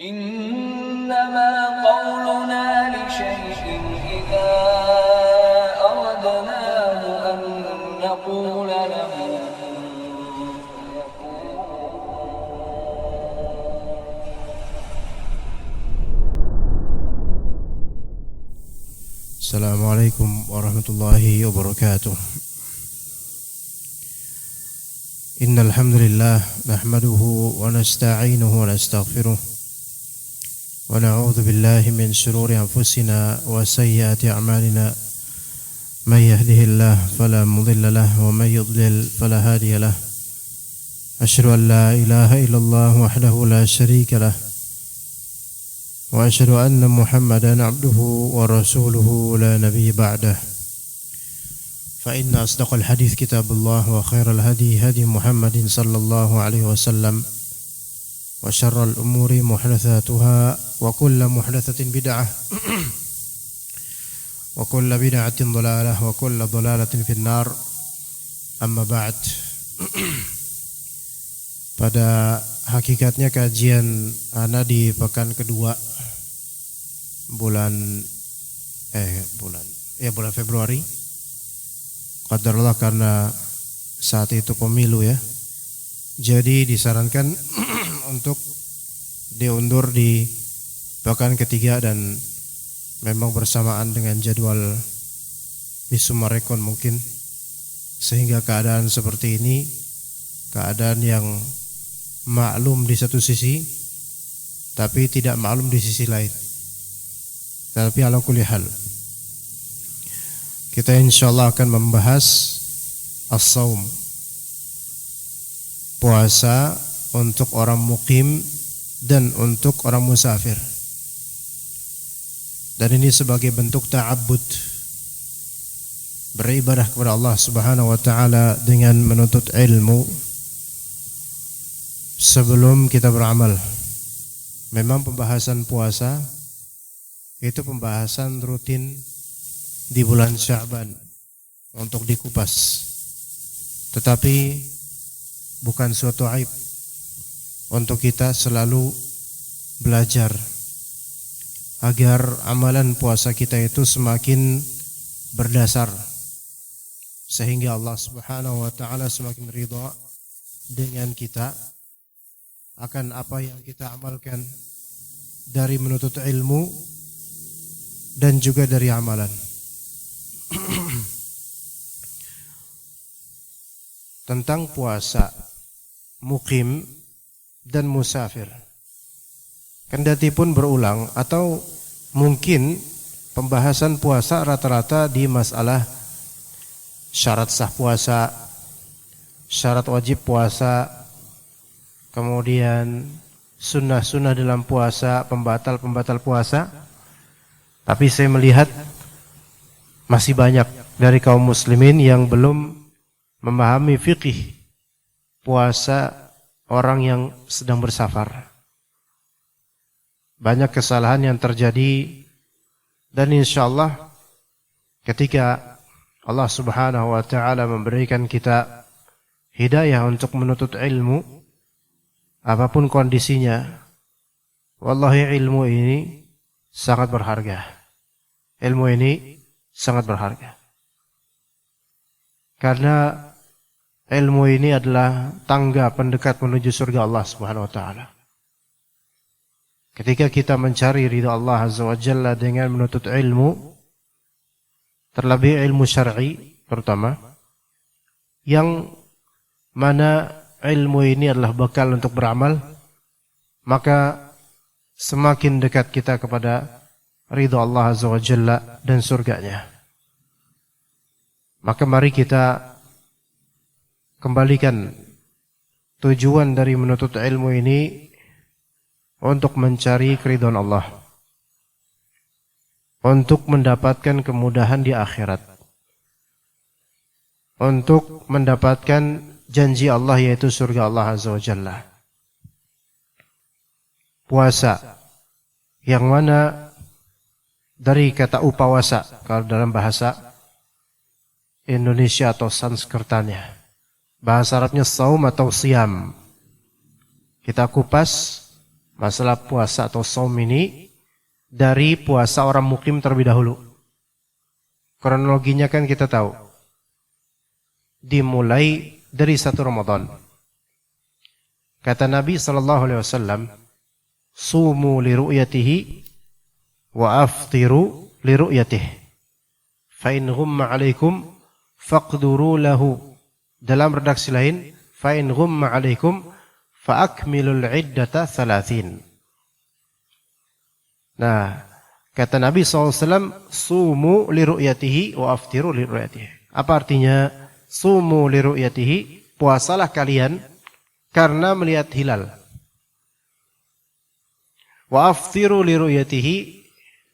إنما قولنا لشيء إذا أردناه أن نقول له السلام عليكم ورحمة الله وبركاته. إن الحمد لله نحمده ونستعينه ونستغفره ونعوذ بالله من شرور أنفسنا وسيئات أعمالنا. من يهده الله فلا مضل له ومن يضلل فلا هادي له. أشهد أن لا إله إلا الله وحده لا شريك له وأشهد أن محمدا عبده ورسوله لا نبي بعده. فإن أصدق الحديث كتاب الله وخير الهدي هدي محمد صلى الله عليه وسلم وشر الأمور محدثاتها وكل محدثة بدعة وكل بدعة ضلالة وكل ضلالة في النار. أما بعد. Pada hakikatnya kajian ana di pekan kedua bulan Februari. Qadarullah karena saat itu pemilu ya. Jadi disarankan untuk diundur di pekan ketiga dan memang bersamaan dengan jadwal di Sumarekon mungkin, sehingga keadaan seperti ini keadaan yang maklum di satu sisi tapi tidak maklum di sisi lain. Tapi ala kulli hal kita insyaallah akan membahas as-saum, puasa untuk orang mukim dan untuk orang musafir. Dan ini sebagai bentuk ta'abbud, beribadah kepada Allah Subhanahu wa taala dengan menuntut ilmu sebelum kita beramal. Memang pembahasan puasa itu pembahasan rutin di bulan Sya'ban untuk dikupas. Tetapi bukan suatu aib untuk kita selalu belajar agar amalan puasa kita itu semakin berdasar, sehingga Allah Subhanahu wa taala semakin ridha dengan kita akan apa yang kita amalkan dari menuntut ilmu dan juga dari amalan. Tentang puasa mukim dan musafir, kendati pun berulang atau mungkin pembahasan puasa rata-rata di masalah syarat sah puasa, syarat wajib puasa, kemudian sunnah-sunnah dalam puasa, pembatal-pembatal puasa. Tapi saya melihat masih banyak dari kaum muslimin yang belum memahami fikih puasa orang yang sedang bersafar. Banyak kesalahan yang terjadi, dan insyaallah ketika Allah Subhanahu wa taala memberikan kita hidayah untuk menuntut ilmu apapun kondisinya, wallahi ilmu ini sangat berharga. Ilmu ini sangat berharga. Karena ilmu ini adalah tangga pendekat menuju surga Allah Subhanahu wa taala. Ketika kita mencari ridha Allah Azza wa Jalla dengan menuntut ilmu, terlebih ilmu syar'i terutama, yang mana ilmu ini adalah bekal untuk beramal, maka semakin dekat kita kepada ridha Allah Azza wa Jalla dan surganya. Maka mari kita kembalikan tujuan dari menuntut ilmu ini untuk mencari keridhaan Allah, untuk mendapatkan kemudahan di akhirat, untuk mendapatkan janji Allah yaitu surga Allah Azza wa Jalla. Puasa yang mana dari kata upawasa kalau dalam bahasa Indonesia atau Sanskertanya, bahasa Arabnya saum atau siam. Kita kupas masalah puasa atau saum ini dari puasa orang mukim terlebih dahulu. Kronologinya kan kita tahu. Dimulai dari 1 Ramadan. Kata Nabi SAW, sumu li ru'yatihi wa aftiru li ru'yatihi. Fa in ghumma 'alaikum faqduru lahu. Dalam redaksi lain, fa in ghumma 'alaikum fa akmilul 'iddata 30. Nah, kata Nabi SAW, sumu li ru'yatihi wa aftiru li ru'yatihi. Apa artinya sumu li ru'yatihi? Puasalah kalian karena melihat hilal. Wa aftiru li ru'yatihi,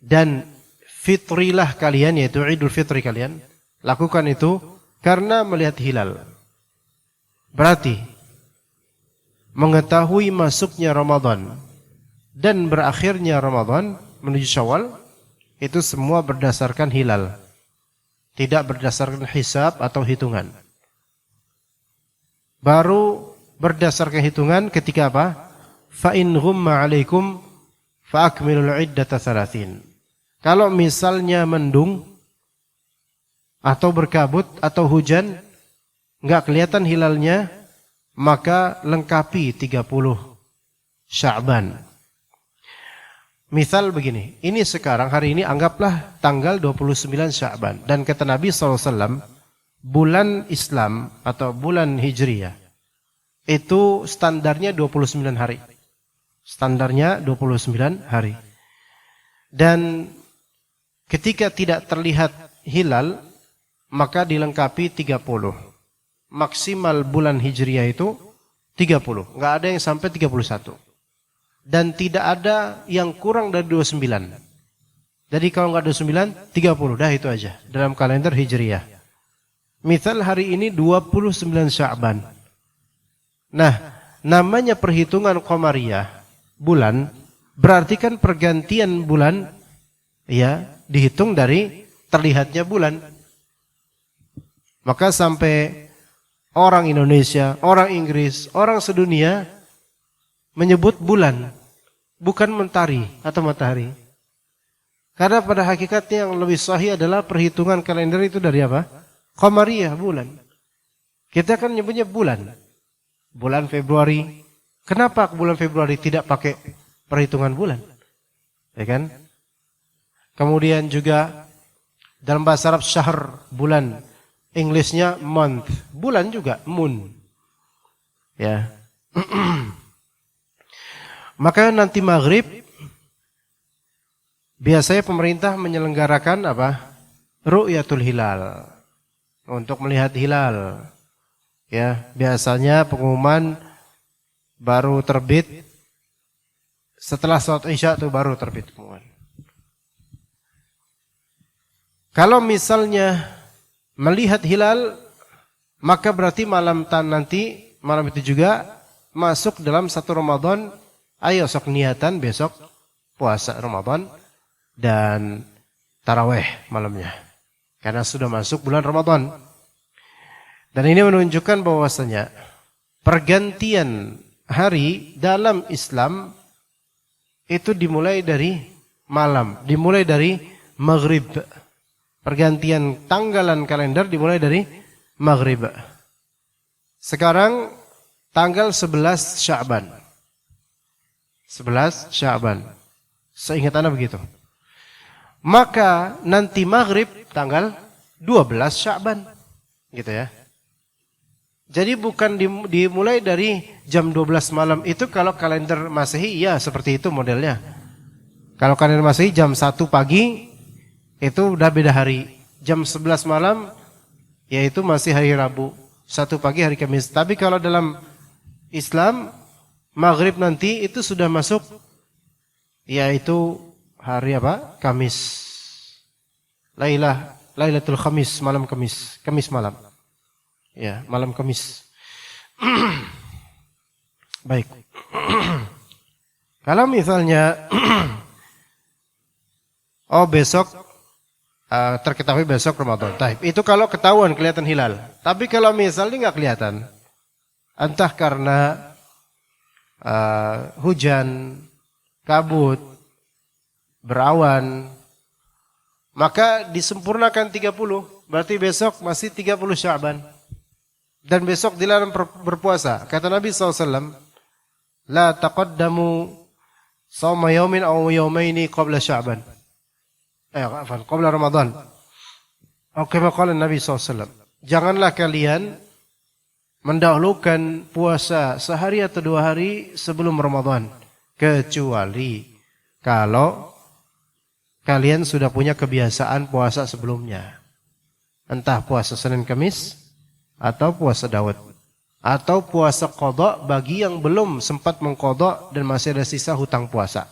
dan fitrilah kalian, yaitu Idul Fitri kalian, lakukan itu karena melihat hilal. Berarti mengetahui masuknya Ramadan dan berakhirnya Ramadan menuju Syawal itu semua berdasarkan hilal, tidak berdasarkan hisab atau hitungan. Baru berdasarkan hitungan ketika apa? Fa in ghumma 'alaikum fa akmilul 'iddata 30. Kalau misalnya mendung atau berkabut atau hujan, enggak kelihatan hilalnya, maka lengkapi 30 Sya'ban. Misal begini, ini sekarang hari ini anggaplah tanggal 29 Sya'ban. Dan kata Nabi SAW, bulan Islam atau bulan Hijriyah, itu standarnya 29 hari. Standarnya 29 hari. Dan ketika tidak terlihat hilal, maka dilengkapi 30. Maksimal bulan Hijriyah itu 30. Enggak ada yang sampai 31. Dan tidak ada yang kurang dari 29. Jadi kalau enggak 29, 30. Dah itu aja dalam kalender Hijriyah. Misal hari ini 29 Sya'ban. Nah, namanya perhitungan Qamariyah, bulan, berarti kan pergantian bulan, ya, dihitung dari terlihatnya bulan. Maka sampai orang Indonesia, orang Inggris, orang sedunia menyebut bulan, bukan mentari atau matahari. Karena pada hakikatnya yang lebih sahih adalah perhitungan kalender itu dari apa? Qamariyah, bulan. Kita kan nyebutnya bulan. Bulan Februari. Kenapa bulan Februari tidak pakai perhitungan bulan? Ya kan? Kemudian juga dalam bahasa Arab syahr, bulan. Inggrisnya month. Bulan juga moon. Ya. Maka nanti maghrib biasanya pemerintah menyelenggarakan apa? Ru'yatul hilal. Untuk melihat hilal. Ya, biasanya pengumuman baru terbit setelah salat Isya itu baru terbit pengumuman. Kalau misalnya melihat hilal, maka berarti malam itu juga masuk dalam 1 Ramadan. Ayo sok niatan besok puasa Ramadan dan tarawih malamnya. Karena sudah masuk bulan Ramadan. Dan ini menunjukkan bahwasanya pergantian hari dalam Islam itu dimulai dari malam, dimulai dari maghrib. Pergantian tanggalan kalender dimulai dari maghrib. Sekarang tanggal 11 Sya'ban. 11 Sya'ban. Seingat Anda begitu. Maka nanti maghrib tanggal 12 Sya'ban. Gitu ya. Jadi bukan dimulai dari jam 12 malam. Itu kalau kalender Masehi, ya seperti itu modelnya. Kalau kalender Masehi jam 1 pagi, itu udah beda hari. Jam 11 malam, yaitu masih hari Rabu. 1 pagi hari Kamis. Tapi kalau dalam Islam, maghrib nanti itu sudah masuk, yaitu hari apa? Kamis. Lailatul Khamis, malam Kamis. Kamis malam. Ya, malam Kamis. Baik. Kalau misalnya besok terketahui besok Ramadan. Itu kalau ketahuan kelihatan hilal. Tapi kalau misalnya nggak kelihatan, entah karena hujan kabut, berawan, maka disempurnakan 30, berarti besok masih 30 Sya'ban. Dan besok dilarang berpuasa. Kata Nabi SAW, la taqaddamu sawma yawmin aw yawmaini qabla Sya'ban. Qabla Ramadan. Oke, maka Nabi SAW, janganlah kalian mendahulukan puasa sehari atau 2 hari sebelum Ramadan, kecuali kalau kalian sudah punya kebiasaan puasa sebelumnya. Entah puasa Senin Kamis atau puasa Daud, atau puasa qada bagi yang belum sempat mengqada dan masih ada sisa hutang puasa.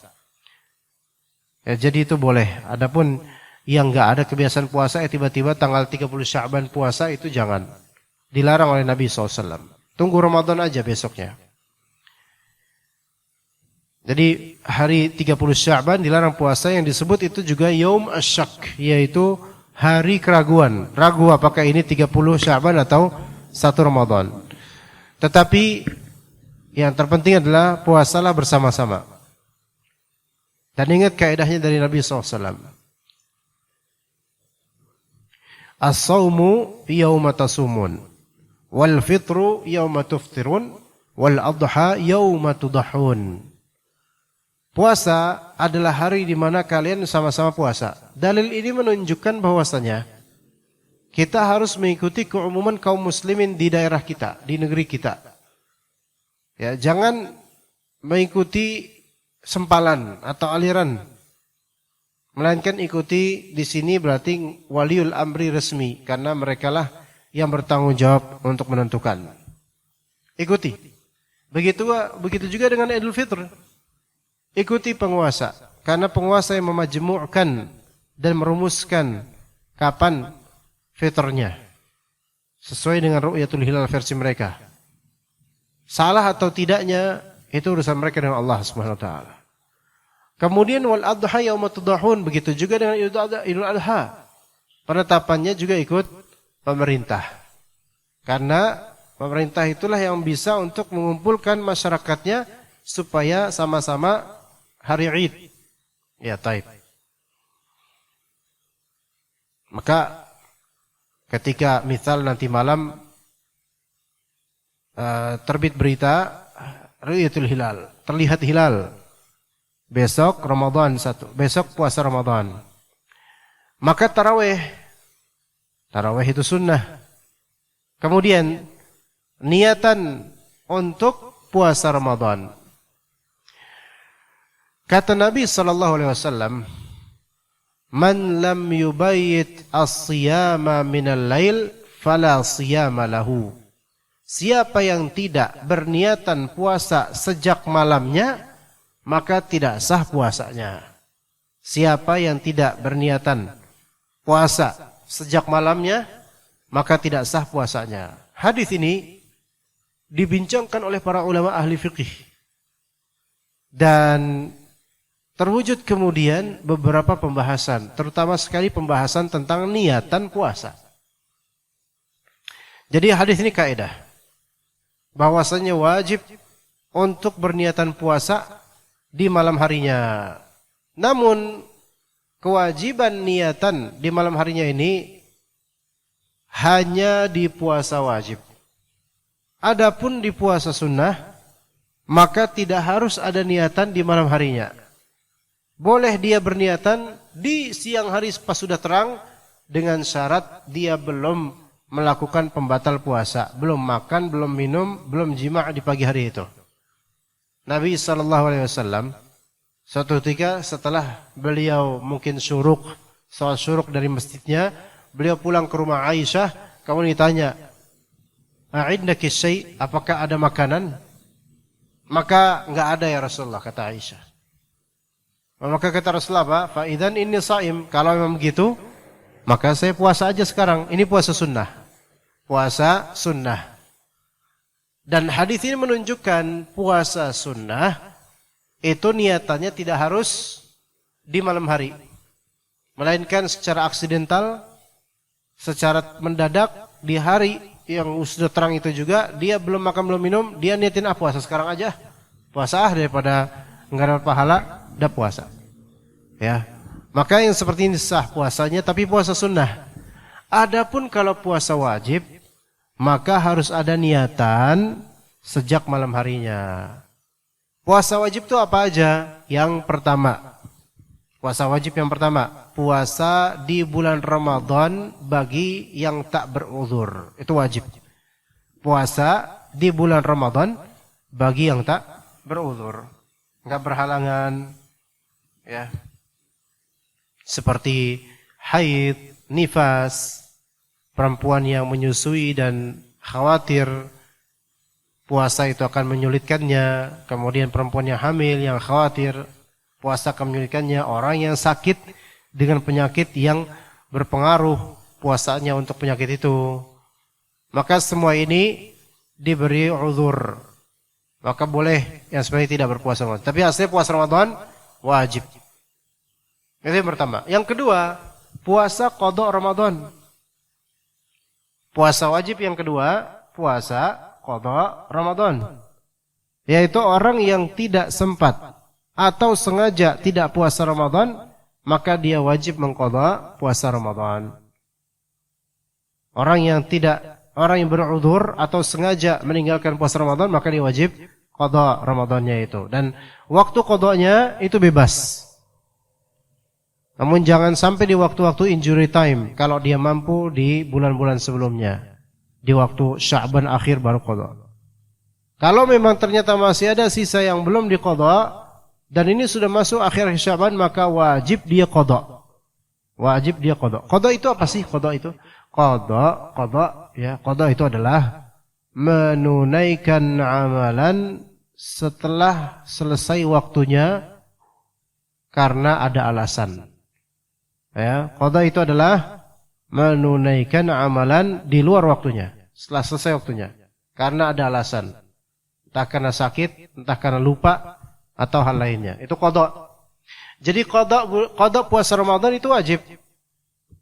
Ya, jadi itu boleh. Adapun yang enggak ada kebiasaan puasa tiba-tiba tanggal 30 Sya'ban puasa, itu jangan. Dilarang oleh Nabi SAW. Tunggu Ramadan aja besoknya. Jadi hari 30 Sya'ban dilarang puasa, yang disebut itu juga Yaum Asyak, yaitu hari keraguan. Ragu apakah ini 30 Sya'ban atau 1 Ramadan. Tetapi yang terpenting adalah puasalah bersama-sama. Dan ingat kaidahnya dari Nabi SAW. As-sawmu yawma tasumun, wal fitru yawma tuftirun, wal adha yawma tudahun. Puasa adalah hari di mana kalian sama-sama puasa. Dalil ini menunjukkan bahwasanya kita harus mengikuti keumuman kaum muslimin di daerah kita, di negeri kita. Ya, jangan mengikuti sempalan atau aliran, melainkan ikuti di sini berarti waliul amri resmi, karena merekalah yang bertanggung jawab untuk menentukan. Ikuti. Begitu juga dengan Idul Fitr. Ikuti penguasa, karena penguasa yang memajmu'kan dan merumuskan kapan fitrnya sesuai dengan ru'yatul hilal versi mereka. Salah atau tidaknya itu urusan mereka dengan Allah Subhanahu wa taala. Kemudian wal adha yauma tudahun, begitu juga dengan Idul Adha. Penetapannya juga ikut pemerintah. Karena pemerintah itulah yang bisa untuk mengumpulkan masyarakatnya supaya sama-sama hari Id. Ya, taib. Maka ketika misal nanti malam terbit berita Ru'yatul Hilal, terlihat hilal, besok Ramadan 1, besok puasa Ramadan, maka tarawih itu sunnah. Kemudian niatan untuk puasa Ramadan. Kata Nabi SAW, man lam yubayyit as-siyama minal lail fala siyama lahu. Siapa yang tidak berniatan puasa sejak malamnya, maka tidak sah puasanya. Siapa yang tidak berniatan puasa sejak malamnya, maka tidak sah puasanya. Hadis ini dibincangkan oleh para ulama ahli fikih. Dan terwujud kemudian beberapa pembahasan, terutama sekali pembahasan tentang niatan puasa. Jadi hadis ini kaidah bahwasanya wajib untuk berniatan puasa di malam harinya. Namun kewajiban niatan di malam harinya ini hanya di puasa wajib. Adapun di puasa sunnah, maka tidak harus ada niatan di malam harinya. Boleh dia berniatan di siang hari pas sudah terang, dengan syarat dia belum melakukan pembatal puasa, belum makan, belum minum, belum jima' di pagi hari itu. Nabi SAW suatu ketika setelah beliau mungkin sholat syuruk dari masjidnya, beliau pulang ke rumah Aisyah, kemudian ditanya, "A'indaki syai', apakah ada makanan?" Maka enggak ada ya Rasulullah, kata Aisyah. Maka kata Rasulullah apa? Fa idzan inni shaim. Kalau memang begitu, maka saya puasa aja sekarang. Ini puasa sunnah. Puasa sunnah. Dan hadis ini menunjukkan puasa sunnah itu niatannya tidak harus di malam hari, melainkan secara aksidental, secara mendadak di hari yang sudah terang itu juga dia belum makan belum minum, dia niatin puasa sekarang aja. Puasa daripada enggak dapat pahala, dia puasa. Ya. Maka yang seperti ini sah puasanya, tapi puasa sunnah. Adapun kalau puasa wajib, maka harus ada niatan sejak malam harinya. Puasa wajib itu apa aja? Yang pertama, puasa wajib yang pertama, puasa di bulan Ramadan bagi yang tak beruzur. Itu wajib. Puasa di bulan Ramadan bagi yang tak beruzur. Enggak berhalangan. Ya. Seperti haid, nifas, perempuan yang menyusui dan khawatir puasa itu akan menyulitkannya. Kemudian perempuan yang hamil yang khawatir puasa akan menyulitkannya. Orang yang sakit dengan penyakit yang berpengaruh puasanya untuk penyakit itu. Maka semua ini diberi uzur. Maka boleh yang sebenarnya tidak berpuasa Ramadan. Tapi aslinya puasa Ramadan wajib. Itu yang pertama. Yang kedua, puasa qada Ramadan. Puasa wajib yang kedua, puasa qada Ramadan. Yaitu orang yang tidak sempat atau sengaja tidak puasa Ramadan, maka dia wajib mengqada puasa Ramadan. Orang yang beruzur atau sengaja meninggalkan puasa Ramadan, maka dia wajib qada Ramadannya itu. Dan waktu qadanya itu bebas. Namun jangan sampai di waktu-waktu injury time. Kalau dia mampu di bulan-bulan sebelumnya. Di waktu Sya'ban akhir baru qada. Kalau memang ternyata masih ada sisa yang belum diqada, dan ini sudah masuk akhir Sya'ban, maka wajib dia qada. Wajib dia qada. Qada itu apa sih qada itu? Qada itu adalah menunaikan amalan setelah selesai waktunya karena ada alasan. Ya, qada itu adalah menunaikan amalan di luar waktunya, setelah selesai waktunya, karena ada alasan. Entah karena sakit, entah karena lupa, atau hal lainnya. Itu qada. Jadi qada puasa Ramadan itu wajib.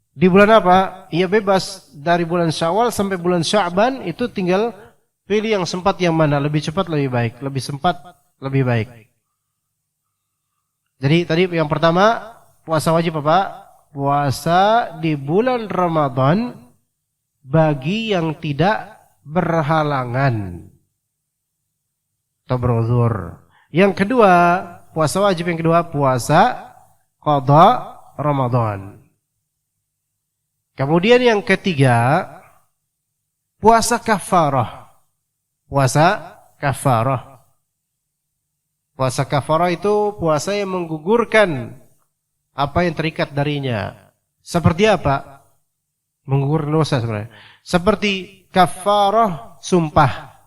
Di bulan apa? Ia bebas dari bulan Syawal sampai bulan Sya'ban, itu tinggal pilih yang sempat yang mana, lebih cepat lebih baik, lebih sempat lebih baik. Jadi tadi yang pertama, puasa wajib apa? Puasa di bulan Ramadan bagi yang tidak berhalangan atau beruzur. Yang kedua, puasa wajib yang kedua, puasa qada Ramadan. Kemudian yang ketiga, puasa kafarah. Puasa kafarah. Puasa kafarah itu puasa yang menggugurkan apa yang terikat darinya. Seperti apa? Menggugurkan dosa sebenarnya. Seperti kafarah sumpah.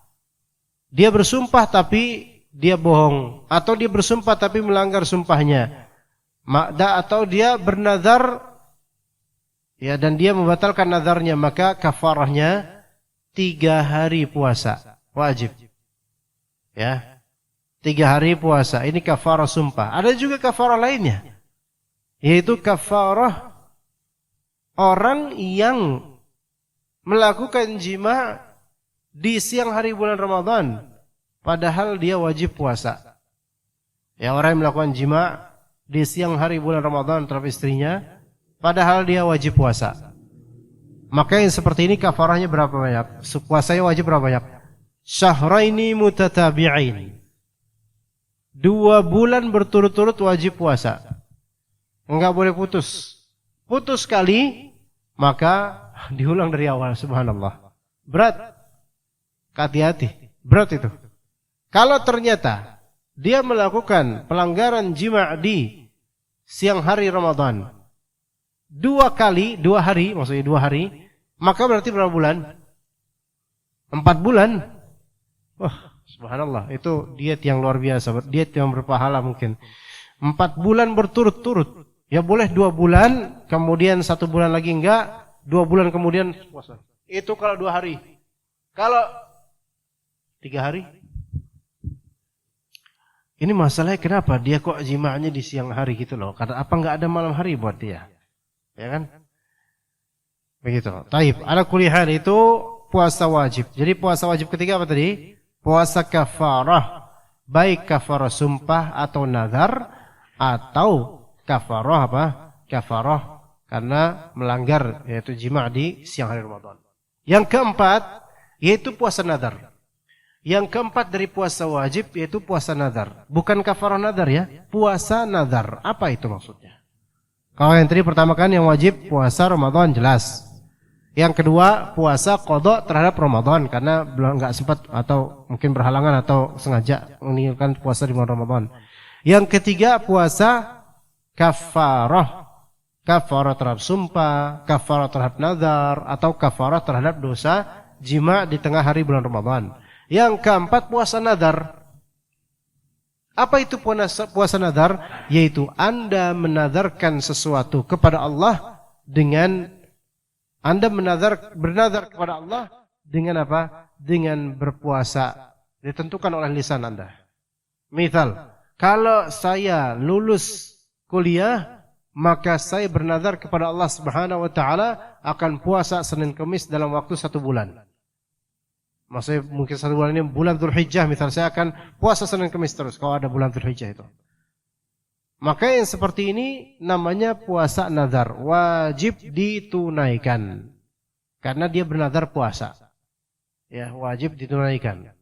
Dia bersumpah tapi dia bohong, atau dia bersumpah tapi melanggar sumpahnya. Atau dia bernazar ya dan dia membatalkan nazarnya, maka kafarahnya 3 hari puasa wajib. Ya. 3 hari puasa. Ini kafarah sumpah. Ada juga kafarah lainnya. Yaitu kafarah orang yang melakukan jima di siang hari bulan Ramadan, padahal dia wajib puasa. Ya, orang yang melakukan jima di siang hari bulan Ramadan terhadap istrinya, padahal dia wajib puasa. Maka yang seperti ini kafarahnya berapa banyak? Puasanya wajib berapa banyak? Syahraini mutatabi'ain. 2 bulan berturut-turut wajib puasa. Enggak boleh putus. Putus sekali, maka diulang dari awal. Subhanallah. Berat. Hati-hati. Berat itu. Kalau ternyata dia melakukan pelanggaran jima' di siang hari Ramadan 2 kali, 2 hari, maksudnya 2 hari, maka berarti berapa bulan? 4 bulan. Wah, subhanallah. Itu diet yang luar biasa. Diet yang berpahala mungkin. 4 bulan berturut-turut. Ya boleh 2 bulan, kemudian 1 bulan lagi enggak, 2 bulan kemudian puasa. Itu kalau 2 hari. Kalau 3 hari. Ini masalahnya kenapa dia kok jima'nya di siang hari gitu loh. Karena apa enggak ada malam hari buat dia? Ya kan? Begitu. Taib. Ala kulli hal itu puasa wajib. Jadi puasa wajib ketiga apa tadi? Puasa kafarah. Baik kafarah sumpah atau nazar. atau kafarah apa? Kafarah karena melanggar yaitu jima' di siang hari Ramadan. Yang keempat yaitu puasa nadar. Yang keempat dari puasa wajib yaitu puasa nadar. Bukan kafarah nadar ya, puasa nadar. Apa itu maksudnya? Kalau yang tadi pertama kan yang wajib puasa Ramadan jelas. Yang kedua puasa qada terhadap Ramadan karena belum enggak sempat atau mungkin berhalangan atau sengaja meninggalkan puasa di bulan Ramadan. Yang ketiga puasa kafarah. Kafarah terhadap sumpah, kafarah terhadap nazar atau kafarah terhadap dosa jima' di tengah hari bulan Ramadan. Yang keempat puasa nazar. Apa itu puasa nazar? Yaitu Anda menazarkan sesuatu kepada Allah dengan Anda bernazar kepada Allah dengan apa? Dengan berpuasa. Ditentukan oleh lisan Anda. Misal, kalau saya lulus kuliah, maka saya bernazar kepada Allah Subhanahu wa taala akan puasa Senin Kamis dalam waktu 1 bulan. Maksudnya mungkin 1 bulan ini bulan Dzulhijjah, misal saya akan puasa Senin Kamis terus kalau ada bulan Dzulhijjah itu. Maka yang seperti ini namanya puasa nazar, wajib ditunaikan. Karena dia bernazar puasa. Ya, wajib ditunaikan.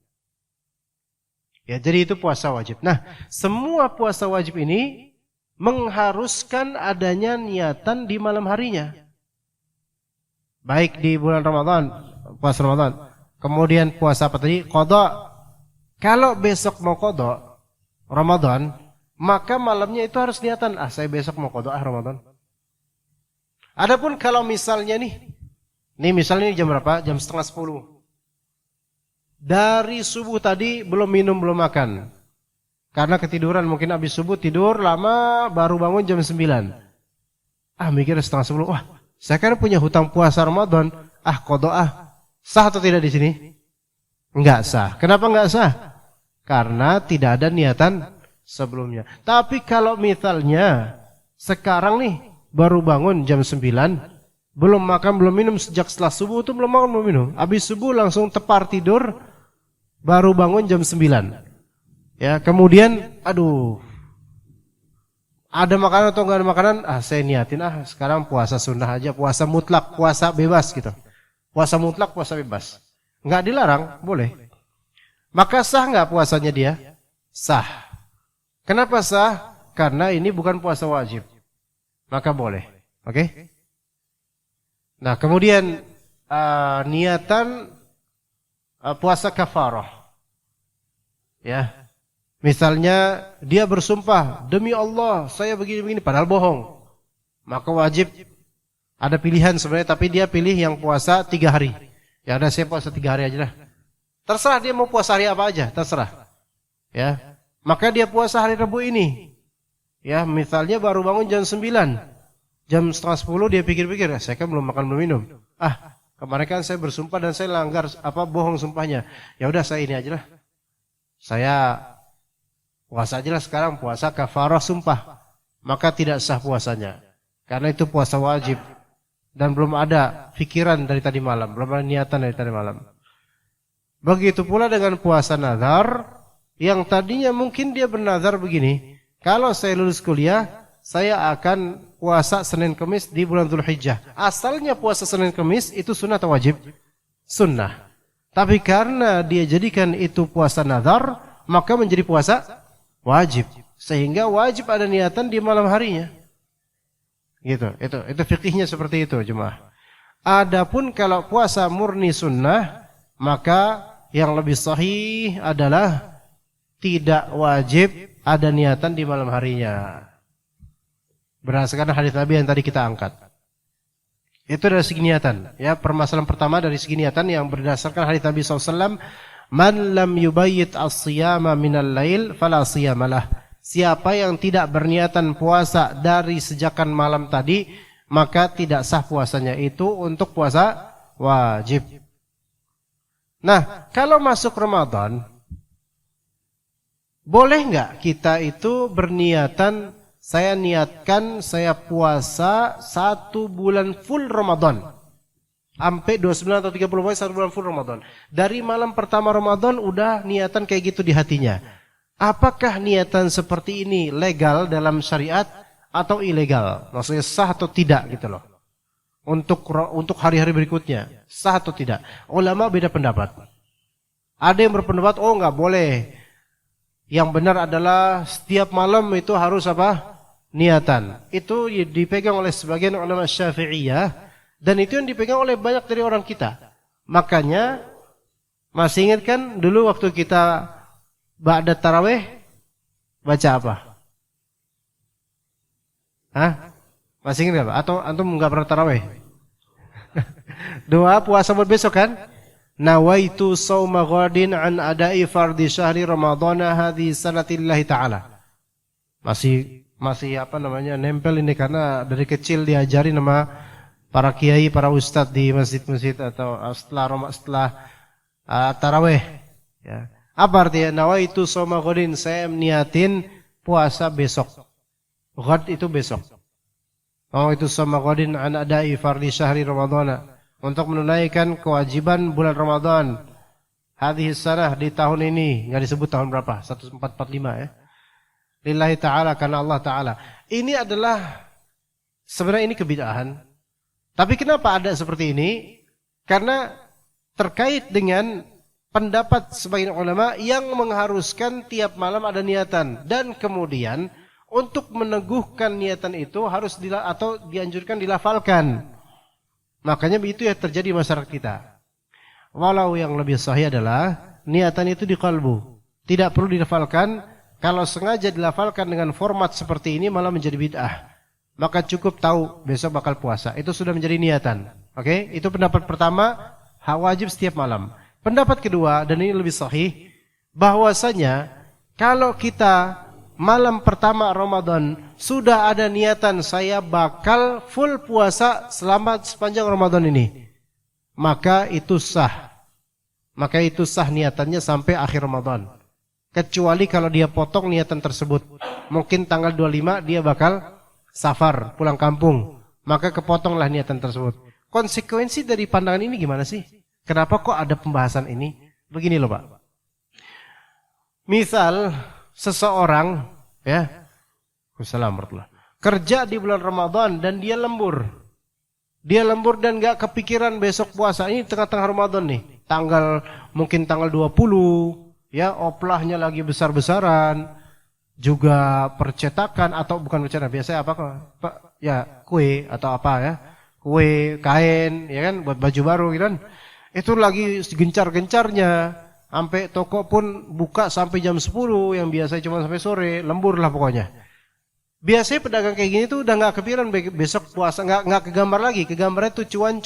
Ya, jadi itu puasa wajib. Nah, semua puasa wajib ini mengharuskan adanya niatan di malam harinya. Baik di bulan Ramadan, puasa Ramadan. Kemudian puasa apa tadi? Qada. Kalau besok mau qada Ramadan, maka malamnya itu harus niatan, saya besok mau qada Ramadan. Adapun kalau misalnya misalnya jam berapa? Jam 9:30. Dari subuh tadi belum minum, belum makan. Karena ketiduran, mungkin habis subuh tidur lama baru bangun jam 9. Mikir 9:30, wah, saya kan punya hutang puasa Ramadan. Qada. Sah atau tidak di sini? Enggak sah. Kenapa enggak sah? Karena tidak ada niatan sebelumnya. Tapi kalau misalnya sekarang nih baru bangun jam 9, belum makan, belum minum sejak setelah subuh itu belum makan, belum minum. Habis subuh langsung tepar tidur, baru bangun jam 9. Ya, kemudian ada makanan atau enggak ada makanan? Saya niatin sekarang puasa sunnah aja, puasa mutlak, puasa bebas gitu. Puasa mutlak, puasa bebas. Enggak dilarang, boleh. Maka sah enggak puasanya dia? Sah. Kenapa sah? Karena ini bukan puasa wajib. Maka boleh. Oke? Nah, kemudian niatan puasa kafarah. Ya. Misalnya dia bersumpah, demi Allah saya begini-begini, padahal bohong. Maka wajib, ada pilihan sebenarnya, tapi dia pilih yang puasa 3 hari. Ya udah, saya puasa 3 hari aja lah. Terserah dia mau puasa hari apa aja, terserah. Ya. Maka dia puasa hari Rabu ini. Ya, misalnya baru bangun jam 9. Jam 9:30 dia pikir-pikir, saya kan belum makan belum minum. Kemarin kan saya bersumpah dan saya langgar bohong sumpahnya. Ya udah, saya ini aja lah. Saya puasa aja lah sekarang, puasa kafarah sumpah. Maka tidak sah puasanya. Karena itu puasa wajib. Dan belum ada pikiran dari tadi malam, belum ada niatan dari tadi malam. Begitu pula dengan puasa nazar, yang tadinya mungkin dia bernazar begini, kalau saya lulus kuliah, saya akan puasa Senin Kamis di bulan Dzulhijjah. Asalnya puasa Senin Kamis itu sunnah atau wajib? Sunnah. Tapi karena dia jadikan itu puasa nazar, maka menjadi puasa wajib. Sehingga wajib ada niatan di malam harinya. Gitu, itu fikihnya seperti itu, jemaah. Adapun kalau puasa murni sunnah, maka yang lebih sahih adalah tidak wajib ada niatan di malam harinya. Berdasarkan hadis Nabi yang tadi kita angkat. Itu dari segi niatan. Ya, permasalahan pertama dari segi niatan yang berdasarkan hadis Nabi SAW, man lam yubayyit as-siyama minal lail fala siyamalah. Siapa yang tidak berniatan puasa dari sejakan malam tadi, maka tidak sah puasanya. Itu untuk puasa wajib. Nah, kalau masuk Ramadan, boleh enggak kita itu berniatan, saya niatkan saya puasa 1 bulan full Ramadan. Sampai 29 atau 30 poin 1 bulan full Ramadan. Dari malam pertama Ramadan udah niatan kayak gitu di hatinya. apakah niatan seperti ini legal dalam syariat atau ilegal? Maksudnya sah atau tidak gitu loh. Untuk hari-hari berikutnya, sah atau tidak? Ulama beda pendapat. Ada yang berpendapat, oh nggak boleh. Yang benar adalah setiap malam itu harus apa? Niatan. Itu dipegang oleh sebagian ulama Syafi'iyah dan itu yang dipegang oleh banyak dari orang kita. Makanya masih ingat kan dulu waktu kita ba'da tarawih baca apa? Hah? Masih ingat apa? Atau antum enggak pernah tarawih? Doa puasa buat besok kan? Nawaitu shauma ghadin an ada'i fardhi syahri ramadhana hadhi sanatillahi ta'ala. Masih apa namanya nempel ini karena dari kecil diajari nama para kiai, para ustadz di masjid-masjid atau setelah tarawih ya. Apa artinya nawaitu shauma ghadin? Saya niatin puasa besok. Ghad itu besok. Nawaitu shauma ghadin an ada'i fardhi syahri ramadhana. Untuk menunaikan kewajiban bulan Ramadan. Hadhihi sanah di tahun ini, enggak disebut tahun berapa? 1445 ya. Lillahi ta'ala karena Allah Ta'ala. Ini adalah sebenarnya ini kebid'ahan. Tapi kenapa ada seperti ini? Karena terkait dengan pendapat sebagian ulama yang mengharuskan tiap malam ada niatan dan kemudian untuk meneguhkan niatan itu harus atau dianjurkan dilafalkan. Makanya itu yang terjadi di masyarakat kita. Walau yang lebih sahih adalah niatan itu di kalbu. Tidak perlu dilafalkan. Kalau sengaja dilafalkan dengan format seperti ini malah menjadi bid'ah. Maka cukup tahu besok bakal puasa. Itu sudah menjadi niatan. Oke? Itu pendapat pertama, wajib setiap malam. Pendapat kedua, dan ini lebih sahih, bahwasanya kalau kita malam pertama Ramadan sudah ada niatan saya bakal full puasa selama sepanjang Ramadan ini, maka itu sah. Maka itu sah niatannya sampai akhir Ramadan. Kecuali kalau dia potong niatan tersebut. Mungkin tanggal 25 dia bakal safar, pulang kampung. Maka kepotonglah niatan tersebut. Konsekuensi dari pandangan ini gimana sih? Kenapa kok ada pembahasan ini? Begini loh Pak. Misal seseorang ya, Assalamualaikum, kerja di bulan Ramadan dan dia lembur. Dia lembur dan gak kepikiran besok puasa. Ini tengah-tengah Ramadan nih. Mungkin tanggal 20, ya, oplahnya lagi besar-besaran. Juga percetakan atau bukan percetakan, biasanya apa Pak? Ya, kue atau apa ya? Kue, kain, ya kan, buat baju baru gitu kan. Itu lagi gencar-gencarnya. Sampai toko pun buka sampai jam 10, yang biasa cuma sampai sore, lembur lah pokoknya. Biasanya pedagang kayak gini tuh udah gak kepikiran besok puasa, gak kegambar lagi. Kegambarnya tuh cuan.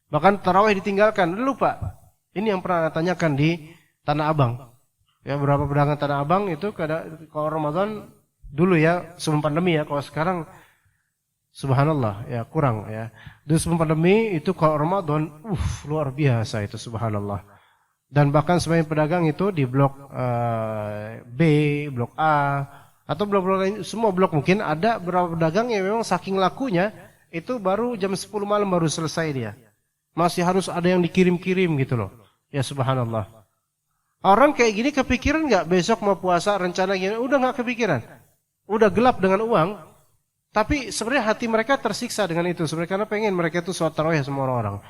Bahkan tarawih ditinggalkan, lupa. Ini yang pernah tanyakan di Tanah Abang. Ya, berapa pedagang Tanah Abang itu kalau Ramadan dulu ya, sebelum pandemi ya, kalau sekarang subhanallah, ya kurang ya. Dulu sebelum pandemi itu kalau Ramadan, luar biasa itu subhanallah. Dan bahkan sebagian pedagang itu di blok B, blok A, atau blok-blok lain, semua blok mungkin ada beberapa pedagang yang memang saking lakunya, itu baru jam 10 malam baru selesai dia. Masih harus ada yang dikirim-kirim gitu loh. Ya subhanallah. Orang kayak gini kepikiran gak besok mau puasa, rencana gini? Udah gak kepikiran. Udah gelap dengan uang. Tapi sebenarnya hati mereka tersiksa dengan itu. Sebenarnya karena pengen mereka itu sholat tarawih sama orang-orang.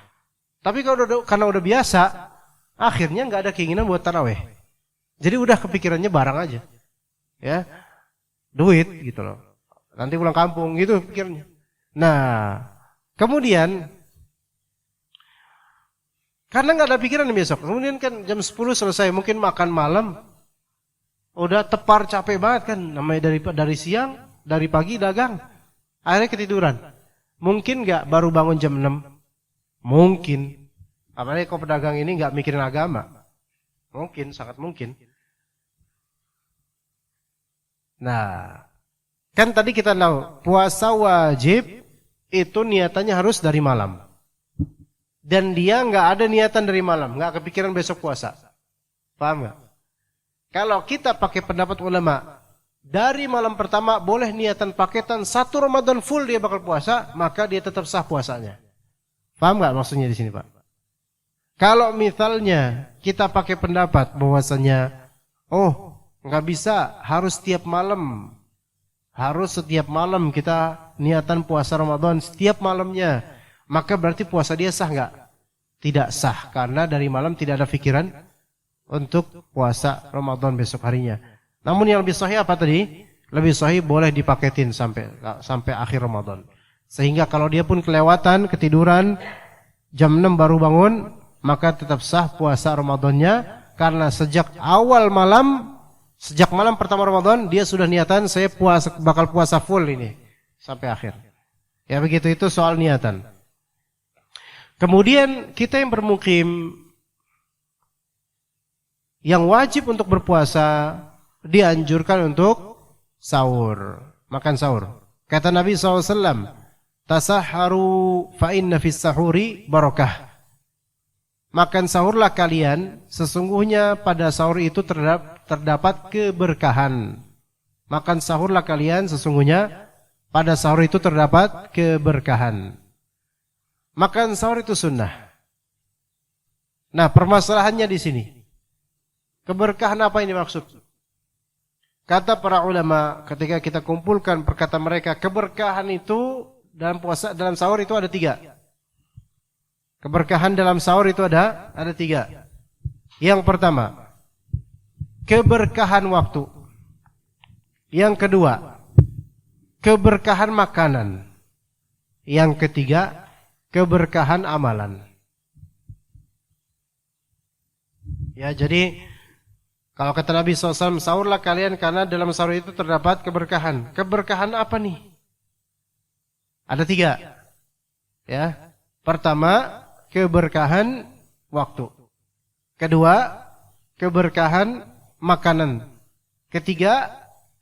Tapi karena udah biasa, akhirnya nggak ada keinginan buat tarawih. Jadi udah kepikirannya barang aja, ya, duit gitu loh. Nanti pulang kampung gitu pikirnya. Nah, kemudian karena nggak ada pikiran besok. Kemudian kan jam 10 selesai, mungkin makan malam, udah tepar capek banget kan. Namanya dari siang, dari pagi dagang. Akhirnya ketiduran. Mungkin gak baru bangun jam 6? Mungkin. Apalagi kalau pedagang ini gak mikirin agama. Mungkin, sangat mungkin. Nah, kan tadi kita tahu puasa wajib itu niatannya harus dari malam. Dan dia gak ada niatan dari malam. Gak kepikiran besok puasa. Paham gak? Kalau kita pakai pendapat ulama, dari malam pertama boleh niatan paketan 1 Ramadan full dia bakal puasa, maka dia tetap sah puasanya. Paham nggak maksudnya di sini Pak? Kalau misalnya kita pakai pendapat bahwasanya Oh, nggak bisa, harus setiap malam. Harus setiap malam kita niatan puasa Ramadan setiap malamnya. Maka berarti puasa dia sah nggak? Tidak sah, karena dari malam tidak ada pikiran untuk puasa Ramadan besok harinya. Namun yang lebih sahih apa tadi? Lebih sahih boleh dipaketin sampai akhir Ramadan. Sehingga kalau dia pun kelewatan, ketiduran, jam 6 baru bangun, maka tetap sah puasa Ramadannya. Karena sejak malam pertama Ramadan, dia sudah niatan, saya bakal puasa full ini sampai akhir. Ya begitu, itu soal niatan. Kemudian kita yang bermukim, yang wajib untuk berpuasa, dianjurkan untuk sahur, makan sahur. Kata Nabi SAW, tasahharu fa inna fis sahuri barakah. Makan sahurlah kalian, sesungguhnya pada sahur itu terdapat keberkahan. Makan sahurlah kalian, sesungguhnya pada sahur itu terdapat keberkahan. Makan sahur itu sunnah. Nah, permasalahannya di sini. Keberkahan apa ini maksud? Kata para ulama, ketika kita kumpulkan perkataan mereka, keberkahan itu dalam sahur itu ada 3. Keberkahan dalam sahur itu ada 3. Yang pertama, keberkahan waktu. Yang kedua, keberkahan makanan. Yang ketiga, keberkahan amalan. Ya, jadi kalau kata Nabi SAW, sahurlah kalian karena dalam sahur itu terdapat keberkahan. Keberkahan apa nih? Ada 3. Ya, pertama, keberkahan waktu. Kedua, keberkahan makanan. Ketiga,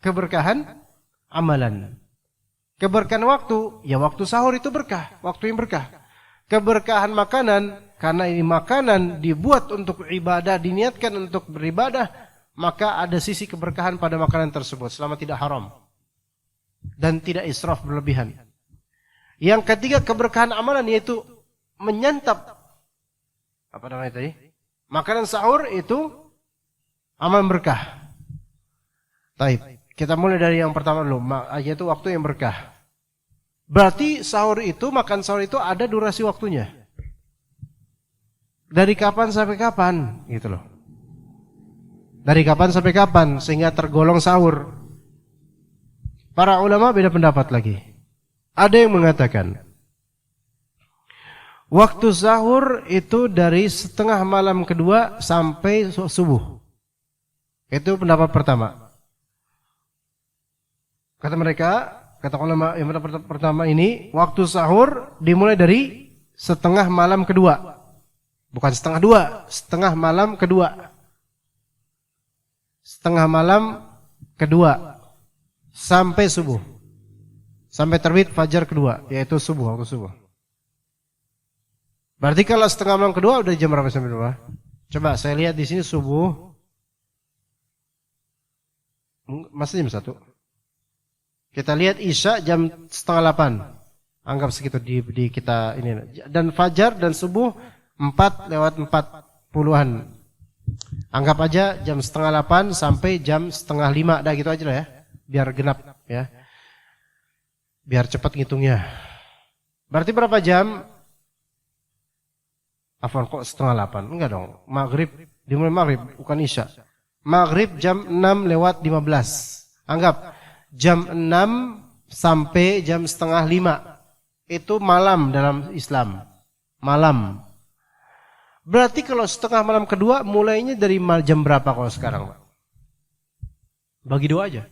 keberkahan amalan. Keberkahan waktu, ya waktu sahur itu berkah, waktu yang berkah. Keberkahan makanan, karena ini makanan dibuat untuk ibadah, diniatkan untuk beribadah, maka ada sisi keberkahan pada makanan tersebut selama tidak haram dan tidak israf berlebihan. Yang ketiga, keberkahan amalan, yaitu menyantap apa namanya tadi? Makanan sahur itu amal berkah. Baik, kita mulai dari yang pertama dulu, yaitu waktu yang berkah. Berarti makan sahur itu ada durasi waktunya. Dari kapan sampai kapan, gitu loh. Dari kapan sampai kapan sehingga tergolong sahur? Para ulama beda pendapat lagi. Ada yang mengatakan waktu sahur itu dari setengah malam kedua sampai subuh. Itu pendapat pertama. Kata mereka, kata ulama yang pertama ini, waktu sahur dimulai dari setengah malam kedua. Bukan setengah 2, setengah malam kedua. Setengah malam kedua sampai subuh. Sampai terbit fajar kedua, yaitu subuh, waktu subuh. Berarti kalau setengah malam kedua udah jam berapa sampai berapa? Coba saya lihat di sini subuh. Masih jam 1. Kita lihat Isya jam 7:30. Anggap segitu di kita ini. Dan fajar dan subuh 4:40-an. Anggap aja jam 7:30 sampai jam 4:30. Dah gitu aja lah ya. Biar genap ya. Biar cepat ngitungnya. Berarti berapa jam? Afwan, kok 7:30? Enggak dong. Maghrib, dimulai maghrib, bukan Isya. Maghrib jam 6:15. Anggap jam 6 sampai jam 4:30. Itu malam dalam Islam. Malam. Berarti kalau setengah malam kedua mulainya dari jam berapa kalau sekarang, Pak? Bagi 2 aja.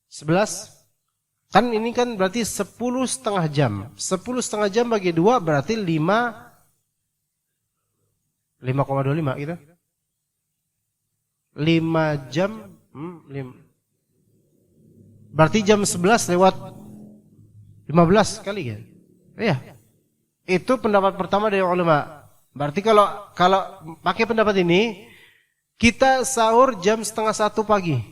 11. Kan ini kan berarti 10,5 jam. 10,5 jam bagi 2 berarti 5,25 gitu. 5 jam. Berarti jam 11 lewat 15 kali kan? Iya. Itu pendapat pertama dari ulama. Berarti kalau pakai pendapat ini, kita sahur jam 12:30 pagi.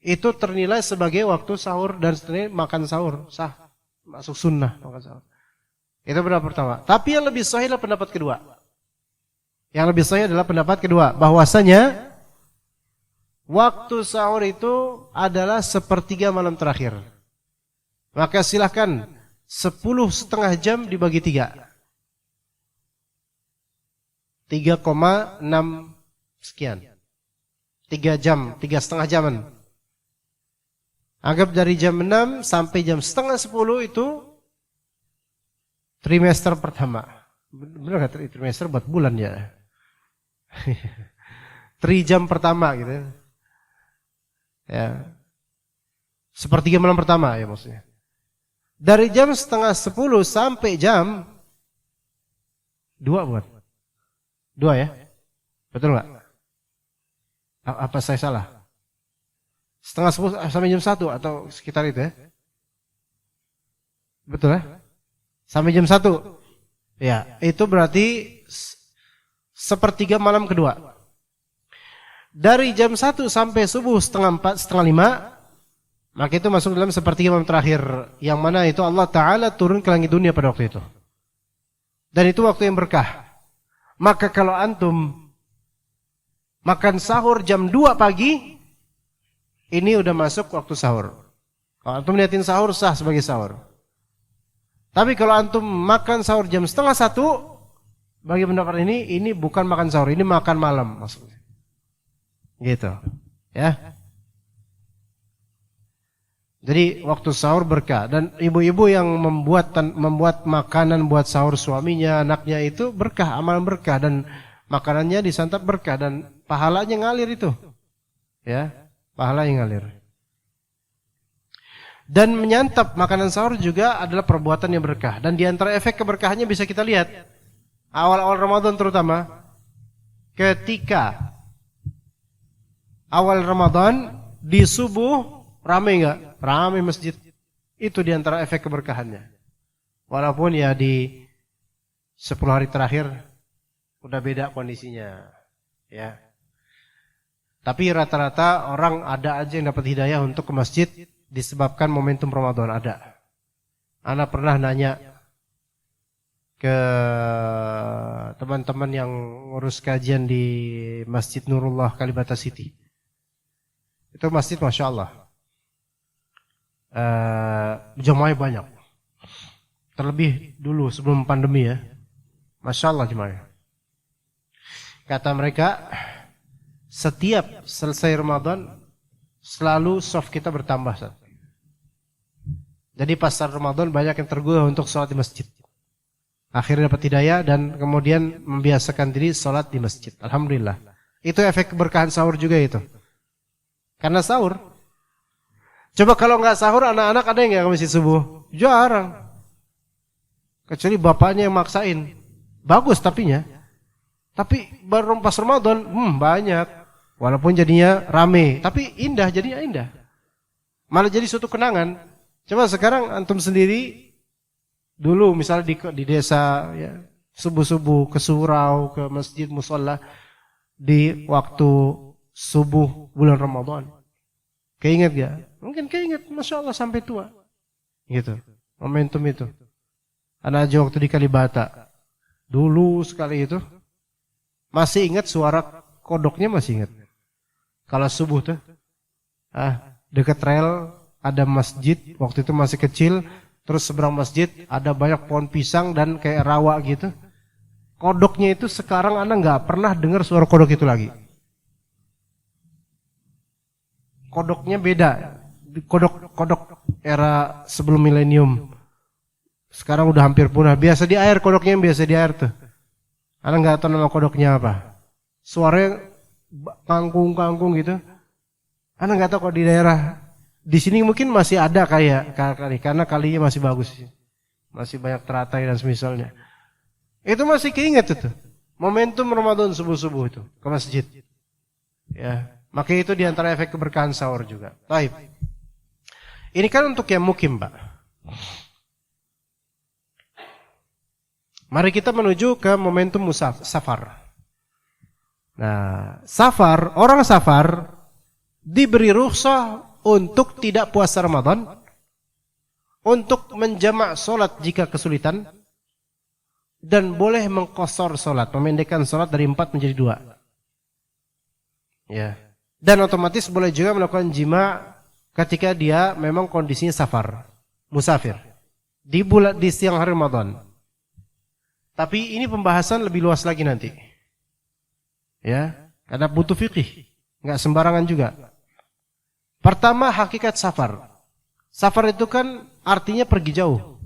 Itu ternilai sebagai waktu sahur dan setelah makan sahur. Sah. Masuk sunnah makan sahur. Itu pendapat pertama. Tapi yang lebih sahih adalah pendapat kedua. Yang lebih sahih adalah pendapat kedua. Bahwasanya waktu sahur itu adalah sepertiga malam terakhir. Maka silahkan 10,5 jam dibagi 3. 3,6 sekian. 3 jam, 3,5 jaman. Anggap dari jam 6 sampai jam setengah 10 itu trimester pertama. Benar gak trimester buat bulan ya? 3 jam pertama gitu. Ya. Sepertiga malam pertama ya maksudnya. Dari jam setengah 10 sampai jam 2 buat. 2 ya? Betul gak? Apa saya salah? Setengah 10 sampai jam 1 atau sekitar itu ya? Betul ya? Sampai jam 1. Ya, itu berarti sepertiga malam kedua. Dari jam 1 sampai subuh setengah 4, setengah 5, maka itu masuk dalam sepertiga malam terakhir. Yang mana itu Allah Ta'ala turun ke langit dunia pada waktu itu. Dan itu waktu yang berkah. Maka kalau antum makan sahur jam 2 pagi, ini udah masuk waktu sahur. Kalau antum liatin sahur, sah sebagai sahur. Tapi kalau antum makan sahur jam setengah 1, bagi pendapat ini bukan makan sahur, ini makan malam maksudnya. Gitu. Ya. Jadi waktu sahur berkah. Dan ibu-ibu yang membuat makanan buat sahur suaminya, anaknya itu berkah, amalan berkah. Dan makanannya disantap berkah. Dan pahalanya ngalir itu. Ya, pahala yang ngalir. Dan menyantap makanan sahur juga adalah perbuatan yang berkah. Dan di antara efek keberkahannya bisa kita lihat. Awal-awal Ramadan terutama. Ketika awal Ramadan di subuh ramai enggak? Ramai masjid. Itu di antara efek keberkahannya. Walaupun ya di 10 hari terakhir udah beda kondisinya, ya. Tapi rata-rata orang ada aja yang dapat hidayah untuk ke masjid disebabkan momentum Ramadan ada. Ana pernah nanya ke teman-teman yang ngurus kajian di Masjid Nurullah Kalibata City. Itu masjid Masya Allah. Jemaahnya banyak. Terlebih dulu sebelum pandemi ya. Masya Allah jemaahnya. Kata mereka, setiap selesai Ramadan selalu soft kita bertambah. Jadi pasar Ramadan banyak yang tergoda untuk sholat di masjid. Akhirnya dapat hidayah dan kemudian membiasakan diri sholat di masjid. Alhamdulillah. Itu efek keberkahan sahur juga itu. Karena sahur. Coba kalau nggak sahur, anak-anak ada yang nggak ke masjid subuh? Jarang. Kecuali bapaknya yang maksain. Bagus tapinya. Tapi baru pas Ramadan, banyak. Walaupun jadinya rame, tapi indah, jadinya indah. Malah jadi suatu kenangan. Coba sekarang antum sendiri, dulu misalnya di desa, ya, subuh-subuh ke surau, ke masjid musola, di waktu subuh bulan Ramadan. Keinget gak? Mungkin keinget, Masya Allah sampai tua. Gitu, momentum itu. Anak aja waktu di Kalibata, dulu sekali itu, masih ingat suara kodoknya, masih ingat. Kalau subuh tuh, dekat rel ada masjid, waktu itu masih kecil, terus seberang masjid ada banyak pohon pisang dan kayak rawa gitu. Kodoknya itu sekarang anak nggak pernah dengar suara kodok itu lagi. Kodoknya beda, kodok era sebelum milenium. Sekarang udah hampir punah. Biasa di air kodoknya, yang biasa di air tuh. Anak nggak tahu nama kodoknya apa. Suaranya kangkung gitu. Anak nggak tahu kalau di daerah di sini mungkin masih ada kayak kali karena kalinya masih bagus, masih banyak teratai dan semisalnya. Itu masih keinget itu. Momentum Ramadan subuh-subuh itu ke masjid. Ya, maka itu diantara efek keberkahan sahur juga. Baik. Ini kan untuk yang mukim, Pak. Mari kita menuju ke momentum safar. Nah, orang safar diberi rukhsah untuk tidak puasa Ramadan, untuk menjamak solat jika kesulitan, dan boleh mengqasar solat, memendekkan solat dari 4 menjadi 2. Ya. Dan otomatis boleh juga melakukan jima ketika dia memang kondisinya safar, musafir. Di siang hari Ramadan. Tapi ini pembahasan lebih luas lagi nanti. Ya, karena butuh fikih, enggak sembarangan juga. Pertama, hakikat safar. Safar itu kan artinya pergi jauh.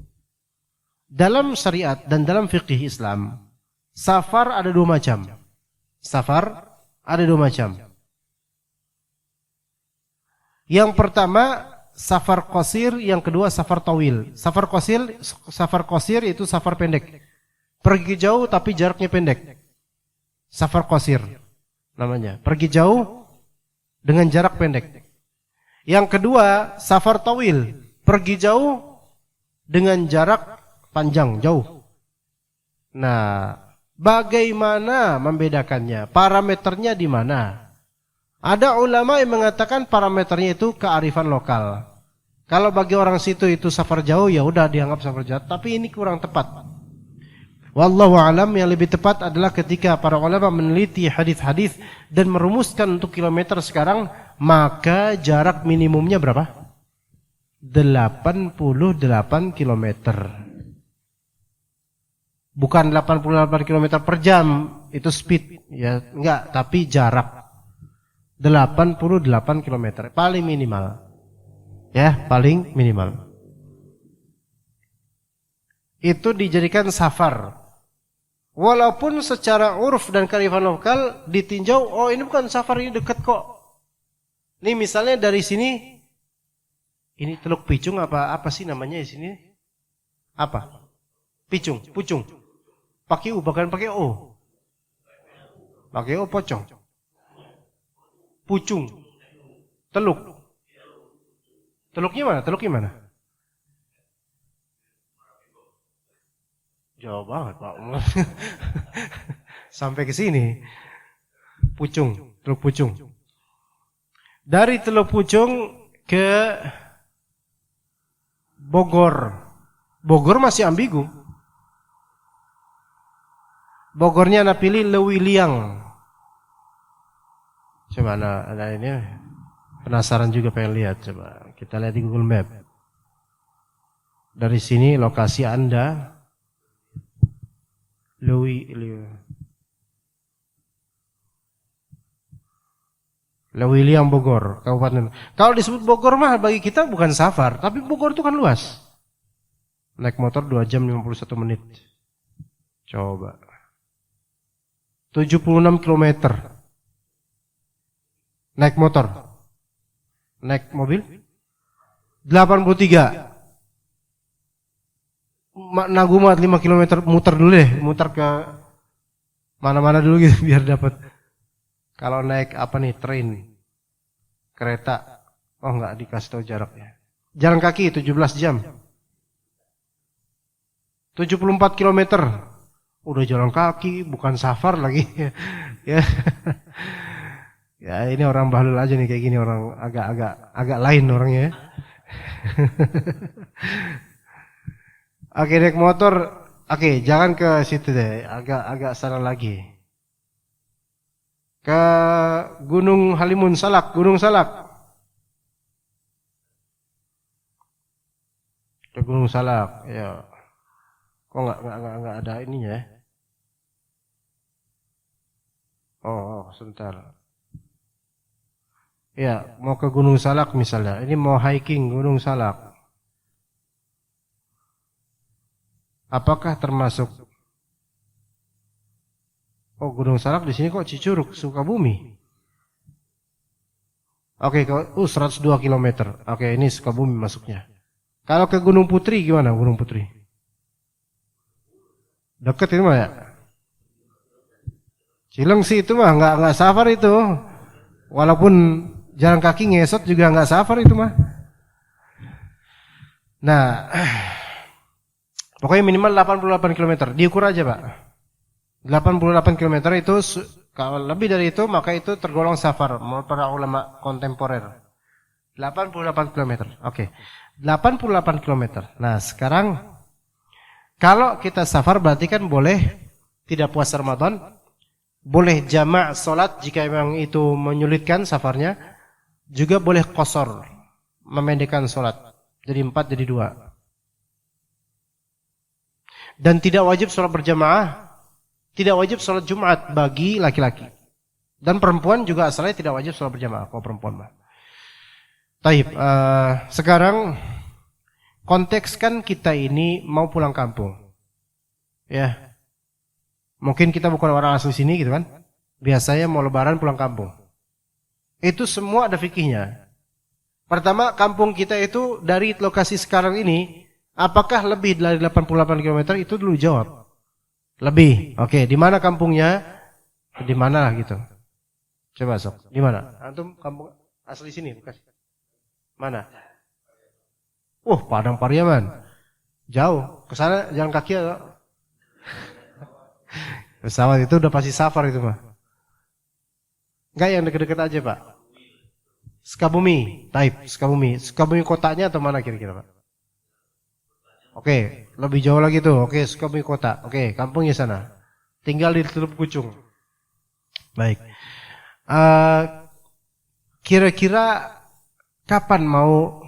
Dalam syariat dan dalam fikih Islam, safar ada dua macam. Safar ada dua macam. Yang pertama, safar qasir, yang kedua safar tawil. Safar qasir itu safar pendek. Pergi jauh tapi jaraknya pendek. Safar qasir namanya. Pergi jauh dengan jarak pendek. Yang kedua, safar tawil. Pergi jauh dengan jarak panjang, jauh. Nah, bagaimana membedakannya? Parameternya di mana? Ada ulama yang mengatakan parameternya itu kearifan lokal. Kalau bagi orang situ itu safar jauh, ya udah dianggap safar jauh. Tapi ini kurang tepat. Wallahu alam, yang lebih tepat adalah ketika para ulama meneliti hadis-hadis dan merumuskan untuk kilometer sekarang, maka jarak minimumnya berapa? 88 kilometer. Bukan 88 kilometer per jam, itu speed, ya enggak, tapi jarak. 88 km paling minimal. Ya, paling minimal. Itu dijadikan safar. Walaupun secara uruf dan kearifan lokal ditinjau, oh ini bukan safar, ini dekat kok. Ini misalnya dari sini, ini Teluk Picung apa sih namanya di sini? Apa? Pucung. Pakai U, bahkan pakai O. Pakai O, pocong. Pucung. Teluk. Teluknya mana? Jauh banget, Pak. Sampai ke sini. Pucung, Teluk Pucung. Dari Teluk Pucung ke Bogor. Bogor masih ambigu. Bogornya anak pilih Lewiliang. Coba ada ini, penasaran juga pengen lihat. Coba kita lihat di Google Map. Dari sini lokasi Anda, Lewiliang Bogor, Kabupaten. Kalau disebut Bogor mah bagi kita bukan safar, tapi Bogor itu kan luas. Naik motor 2 jam 51 menit. Coba. 76 kilometer. Naik motor. Naik mobil 83. Nagumat 5 km, muter dulu deh, muter ke mana-mana dulu gitu biar dapat. Kalau naik apa nih, train, kereta, oh enggak dikasih tahu jaraknya. Jalan kaki 17 jam. 74 km. Udah jalan kaki, bukan safar lagi. Ya. Ya ini orang bahlul aja nih kayak gini, orang agak lain orangnya. Oke, naik motor. Oke, jangan ke situ deh, agak sana lagi. Ke Gunung Halimun Salak, Gunung Salak. Ke Gunung Salak, ya. Kok enggak ada ininya ya? Oh, sebentar. Ya, mau ke Gunung Salak misalnya. Ini mau hiking Gunung Salak. Apakah termasuk? Oh, Gunung Salak di sini kok Cicurug, Sukabumi. Oke, 102 km. Oke, ini Sukabumi masuknya. Kalau ke Gunung Putri gimana Gunung Putri? Dekat itu mah ya? Cilengsi itu mah enggak safar itu. Walaupun jalan kaki ngesot juga enggak safar itu mah. Nah, pokoknya minimal 88 km. Diukur aja, Pak. 88 km itu, kalau lebih dari itu maka itu tergolong safar menurut para ulama kontemporer. 88 km. Oke. 88 km. Nah, sekarang kalau kita safar berarti kan boleh tidak puasa Ramadan boleh jamak solat jika memang itu menyulitkan safarnya, juga boleh qasar, memendekkan solat jadi 4 jadi 2. Dan tidak wajib solat berjamaah, tidak wajib solat Jumat bagi laki-laki. Dan perempuan juga asalnya tidak wajib solat berjamaah kalau perempuan mah. Taib, sekarang kontekskan kita ini mau pulang kampung. Ya. Mungkin kita bukan orang asli sini gitu kan. Biasanya mau lebaran pulang kampung. Itu semua ada fikihnya. Pertama, kampung kita itu dari lokasi sekarang ini, apakah lebih dari 88 km? Itu dulu jawab. Lebih. Oke, di mana kampungnya? Di mana lah gitu. Coba sok. Di mana? Antum kampung asli sini, Bekasi. Mana? Padang Pariaman. Jauh. Ke sana jalan kaki atau pesawat? Itu udah pasti safar itu mah. Enggak, yang deket-deket aja, Pak. Sukabumi. Taib, Sukabumi. Sukabumi kotanya atau mana kira-kira, Pak? Oke, lebih jauh lagi tuh. Oke, Sukabumi kota. Oke, kampungnya sana. Tinggal di Teluk Pucung. Baik. Kira-kira kapan mau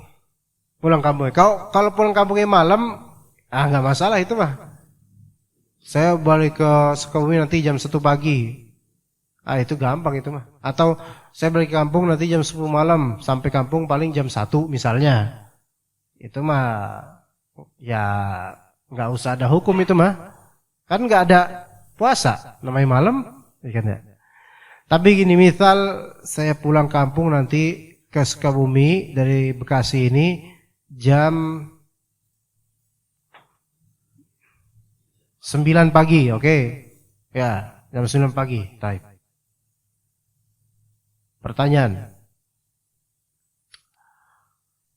pulang kampung? Kalau pulang kampungnya malam, nggak masalah itu mah. Saya balik ke Sukabumi nanti jam 1 pagi. Itu gampang itu mah. Atau saya balik ke kampung nanti jam 10 malam, sampai kampung paling jam 1 misalnya. Itu mah ya nggak usah ada hukum itu mah. Kan nggak ada puasa, namanya malam, kan ya. Tapi gini, misal saya pulang kampung nanti ke Sukabumi dari Bekasi ini jam 9 pagi, oke. Ya, jam 9 pagi, type. Pertanyaan.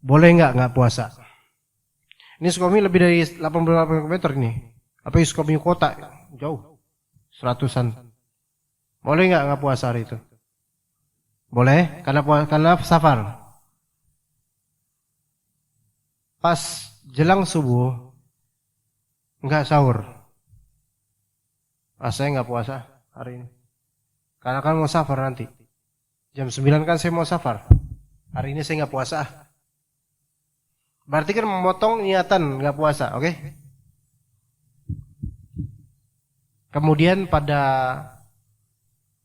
Boleh nggak puasa? Ini Sukabumi lebih dari 88 km ini. Apa Sukabumi kota? Jauh. 100-an. Boleh nggak puasa hari itu? Boleh, karena safar. Pas jelang subuh, nggak sahur. Saya nggak puasa hari ini. Karena kan mau safar nanti. Jam 9 kan saya mau safar. Hari ini saya nggak puasa. Berarti kan memotong niatan nggak puasa, oke? Kemudian pada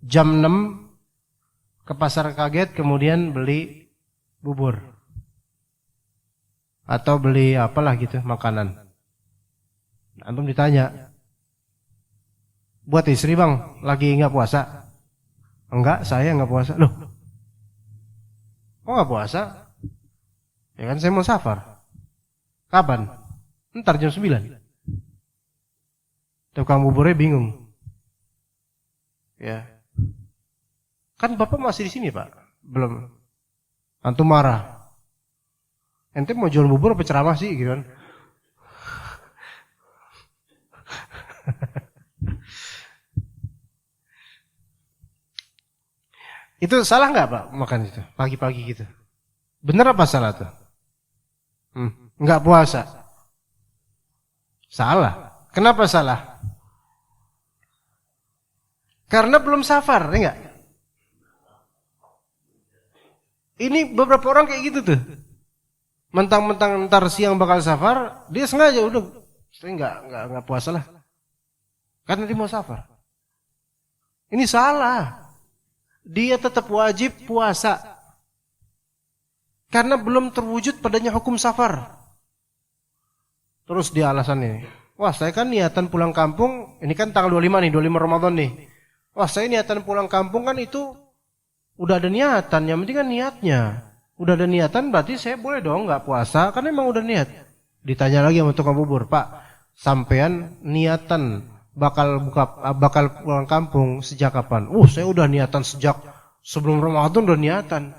jam 6 ke pasar kaget, kemudian beli bubur. Atau beli apalah gitu, makanan. Antum ditanya, buat istri bang, lagi nggak puasa? Enggak, saya nggak puasa. Loh, kok nggak puasa? Ya kan saya mau safar. Kapan? Ntar jam 9. Tukang buburnya bingung. Ya. Kan bapak masih di sini pak? Belum. Antum marah. Ente mau jual bubur apa ceramah sih gitu kan? Itu salah nggak pak makan itu pagi-pagi gitu? Bener apa salah tuh? Nggak puasa. Salah. Kenapa salah? Karena belum safar, ya enggak? Ini beberapa orang kayak gitu tuh. Mentang-mentang ntar siang bakal safar, dia sengaja udah saya enggak puasa lah. Karena dia mau safar. Ini salah. Dia tetap wajib puasa. Karena belum terwujud padanya hukum safar. Terus dia alasan ini. Wah, saya kan niatan pulang kampung, ini kan tanggal 25 nih, 25 Ramadan nih. Wah, saya niatan pulang kampung kan itu udah ada niatan, yang penting kan niatnya. Udah ada niatan berarti saya boleh dong nggak puasa, kan emang udah niat. Ditanya lagi sama tukang bubur, Pak, sampean niatan bakal pulang kampung sejak kapan? Saya udah niatan sejak sebelum Ramadan udah niatan.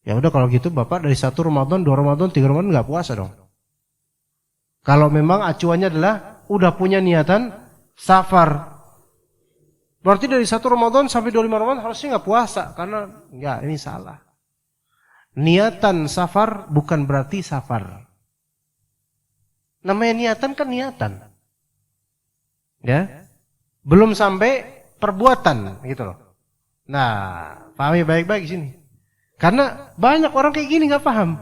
Ya udah kalau gitu Bapak dari 1 Ramadan, 2 Ramadan, 3 Ramadan nggak puasa dong. Kalau memang acuannya adalah udah punya niatan safar. Berarti dari 1 Ramadan sampai 25 Ramadan harusnya nggak puasa. Karena enggak, ini salah. Niatan safar bukan berarti safar. Namanya niatan kan niatan. Ya. Belum sampai perbuatan gitu loh. Nah, pahami baik-baik di sini. Karena banyak orang kayak gini nggak paham.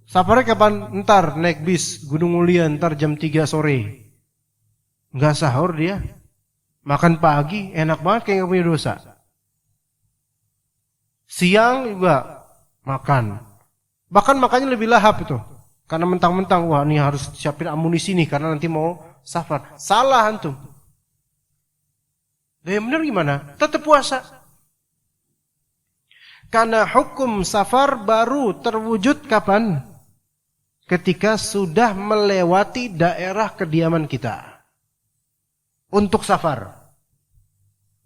Safarnya kapan? Ntar naik bis Gunung Mulia, ntar jam 3 sore. Nggak sahur dia. Makan pagi, enak banget kayak nggak punya dosa. Siang juga makan. Bahkan makannya lebih lahap itu. Karena mentang-mentang, wah ini harus siapin amunisi nih karena nanti mau safar. Salah antum. Yang benar gimana? Tetap puasa. Karena hukum safar baru terwujud kapan? Ketika sudah melewati daerah kediaman kita. Untuk safar.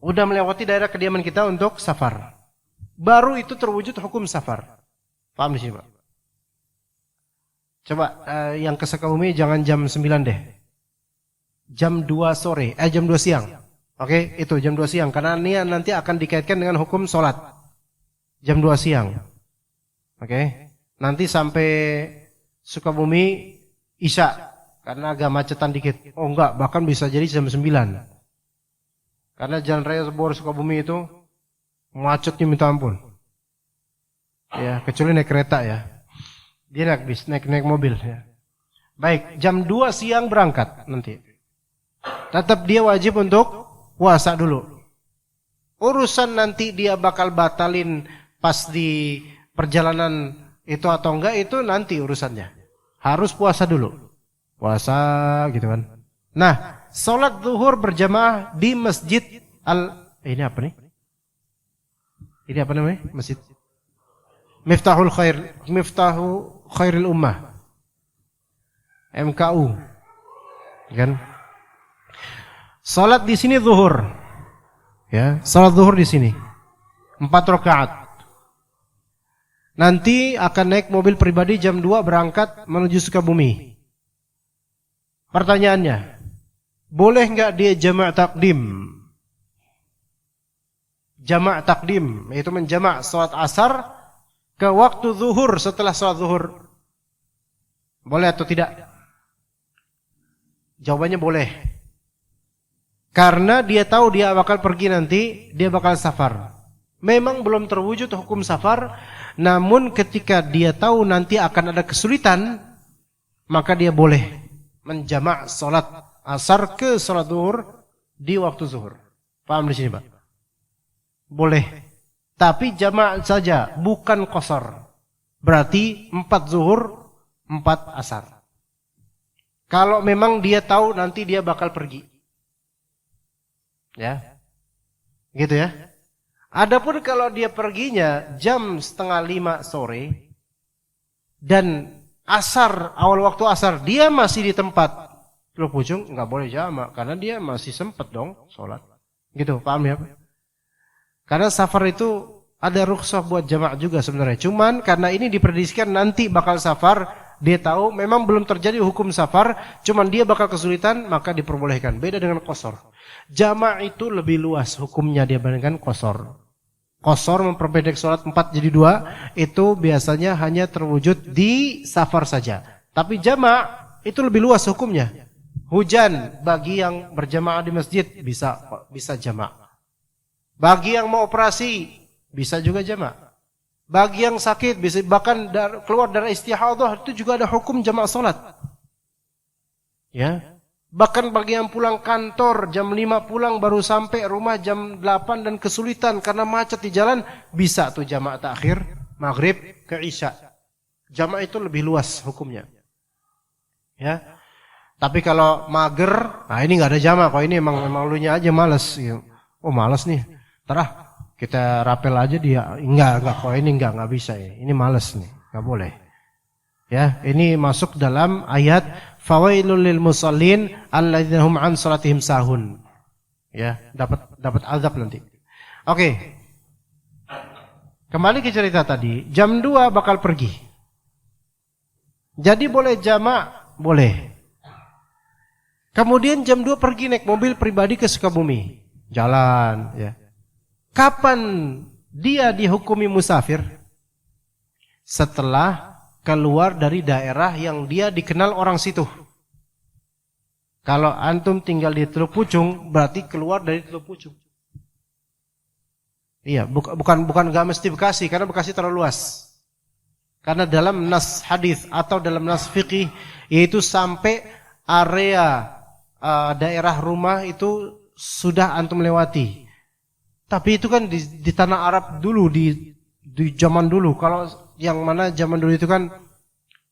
Udah melewati daerah kediaman kita untuk safar. Baru itu terwujud hukum safar. Paham di sini, Pak? Coba yang ke Sukabumi jangan jam 9 deh. Jam 2 sore, jam 2 siang. Oke, itu jam 2 siang. Karena ini nanti akan dikaitkan dengan hukum sholat. Jam 2 siang. Oke. Nanti sampai Sukabumi Isya. Karena agak macetan dikit. Oh enggak, bahkan bisa jadi jam 9. Karena jalan raya Bogor Sukabumi itu macetnya minta ampun. Ya, kecuali naik kereta ya. Dia naik bis, naik mobil ya. Baik, jam 2 siang berangkat nanti. Tetap dia wajib untuk puasa dulu. Urusan nanti dia bakal batalin pas di perjalanan itu atau enggak itu nanti urusannya. Harus puasa dulu. Puasa gitu kan. Nah, sholat zuhur berjamaah di masjid ini apa nih? Ini apa namanya? Masjid Miftahu Khairil Ummah. MKU. Kan? Salat di sini zuhur. Ya, salat zuhur di sini. 4 rakaat. Nanti akan naik mobil pribadi jam 2 berangkat menuju Sukabumi. Pertanyaannya, boleh enggak dia jamak takdim? Jamak takdim, yaitu menjamak salat asar ke waktu zuhur setelah salat zuhur. Boleh atau tidak? Jawabannya boleh. Karena dia tahu dia bakal pergi nanti, dia bakal safar. Memang belum terwujud hukum safar, namun ketika dia tahu nanti akan ada kesulitan, maka dia boleh menjamak salat asar ke salat zuhur di waktu zuhur. Paham di sini, Pak? Boleh. Tapi jamak saja, bukan qasar. Berarti 4 zuhur, 4 asar. Kalau memang dia tahu nanti dia bakal pergi. Ya. Gitu ya. Adapun kalau dia perginya jam 4:30 sore dan asar, awal waktu asar dia masih di tempat Teluk Pucung, enggak boleh jamak karena dia masih sempat dong sholat. Gitu, paham ya? Karena safar itu ada rukhsah buat jamak juga sebenarnya. Cuman karena ini dipredisikan nanti bakal safar, dia tahu memang belum terjadi hukum safar, cuman dia bakal kesulitan, maka diperbolehkan. Beda dengan qasar. Jamak itu lebih luas hukumnya dibandingkan qasar. Qasar memperpendek sholat 4 jadi 2, itu biasanya hanya terwujud di safar saja. Tapi jamak itu lebih luas hukumnya. Hujan bagi yang berjamaah di masjid bisa jamak. Bagi yang mau operasi bisa juga jamak. Bagi yang sakit bisa bahkan keluar dari istihadah itu juga ada hukum jamak salat. Ya. Bahkan bagi yang pulang kantor jam 5 pulang baru sampai rumah jam 8 dan kesulitan karena macet di jalan, bisa tuh jamak takhir maghrib ke isya. Jamak itu lebih luas hukumnya. Ya. Tapi kalau mager, nah ini enggak ada jamak, kok ini emang lunya aja malas. Oh, malas nih. Terah kita rapel aja dia. Enggak, kok ini enggak bisa ya. Ini malas nih, enggak boleh. Ya, ini masuk dalam ayat fawailul lil musallin alladzina hum an salatihim sahun. Ya, dapat azab nanti. Oke. Kembali ke cerita tadi, jam 2 bakal pergi. Jadi boleh jamak, boleh. Kemudian jam 2 pergi naik mobil pribadi ke Sukabumi. Jalan, ya. Kapan dia dihukumi musafir? Setelah keluar dari daerah yang dia dikenal orang situ. Kalau antum tinggal di Teluk Pucung, berarti keluar dari Teluk Pucung. Iya, bukan enggak mesti Bekasi, karena Bekasi terlalu luas. Karena dalam nas hadis atau dalam nas fikih yaitu sampai area daerah rumah itu sudah antum lewati. Tapi itu kan di tanah Arab dulu, di zaman dulu. Kalau yang mana zaman dulu itu kan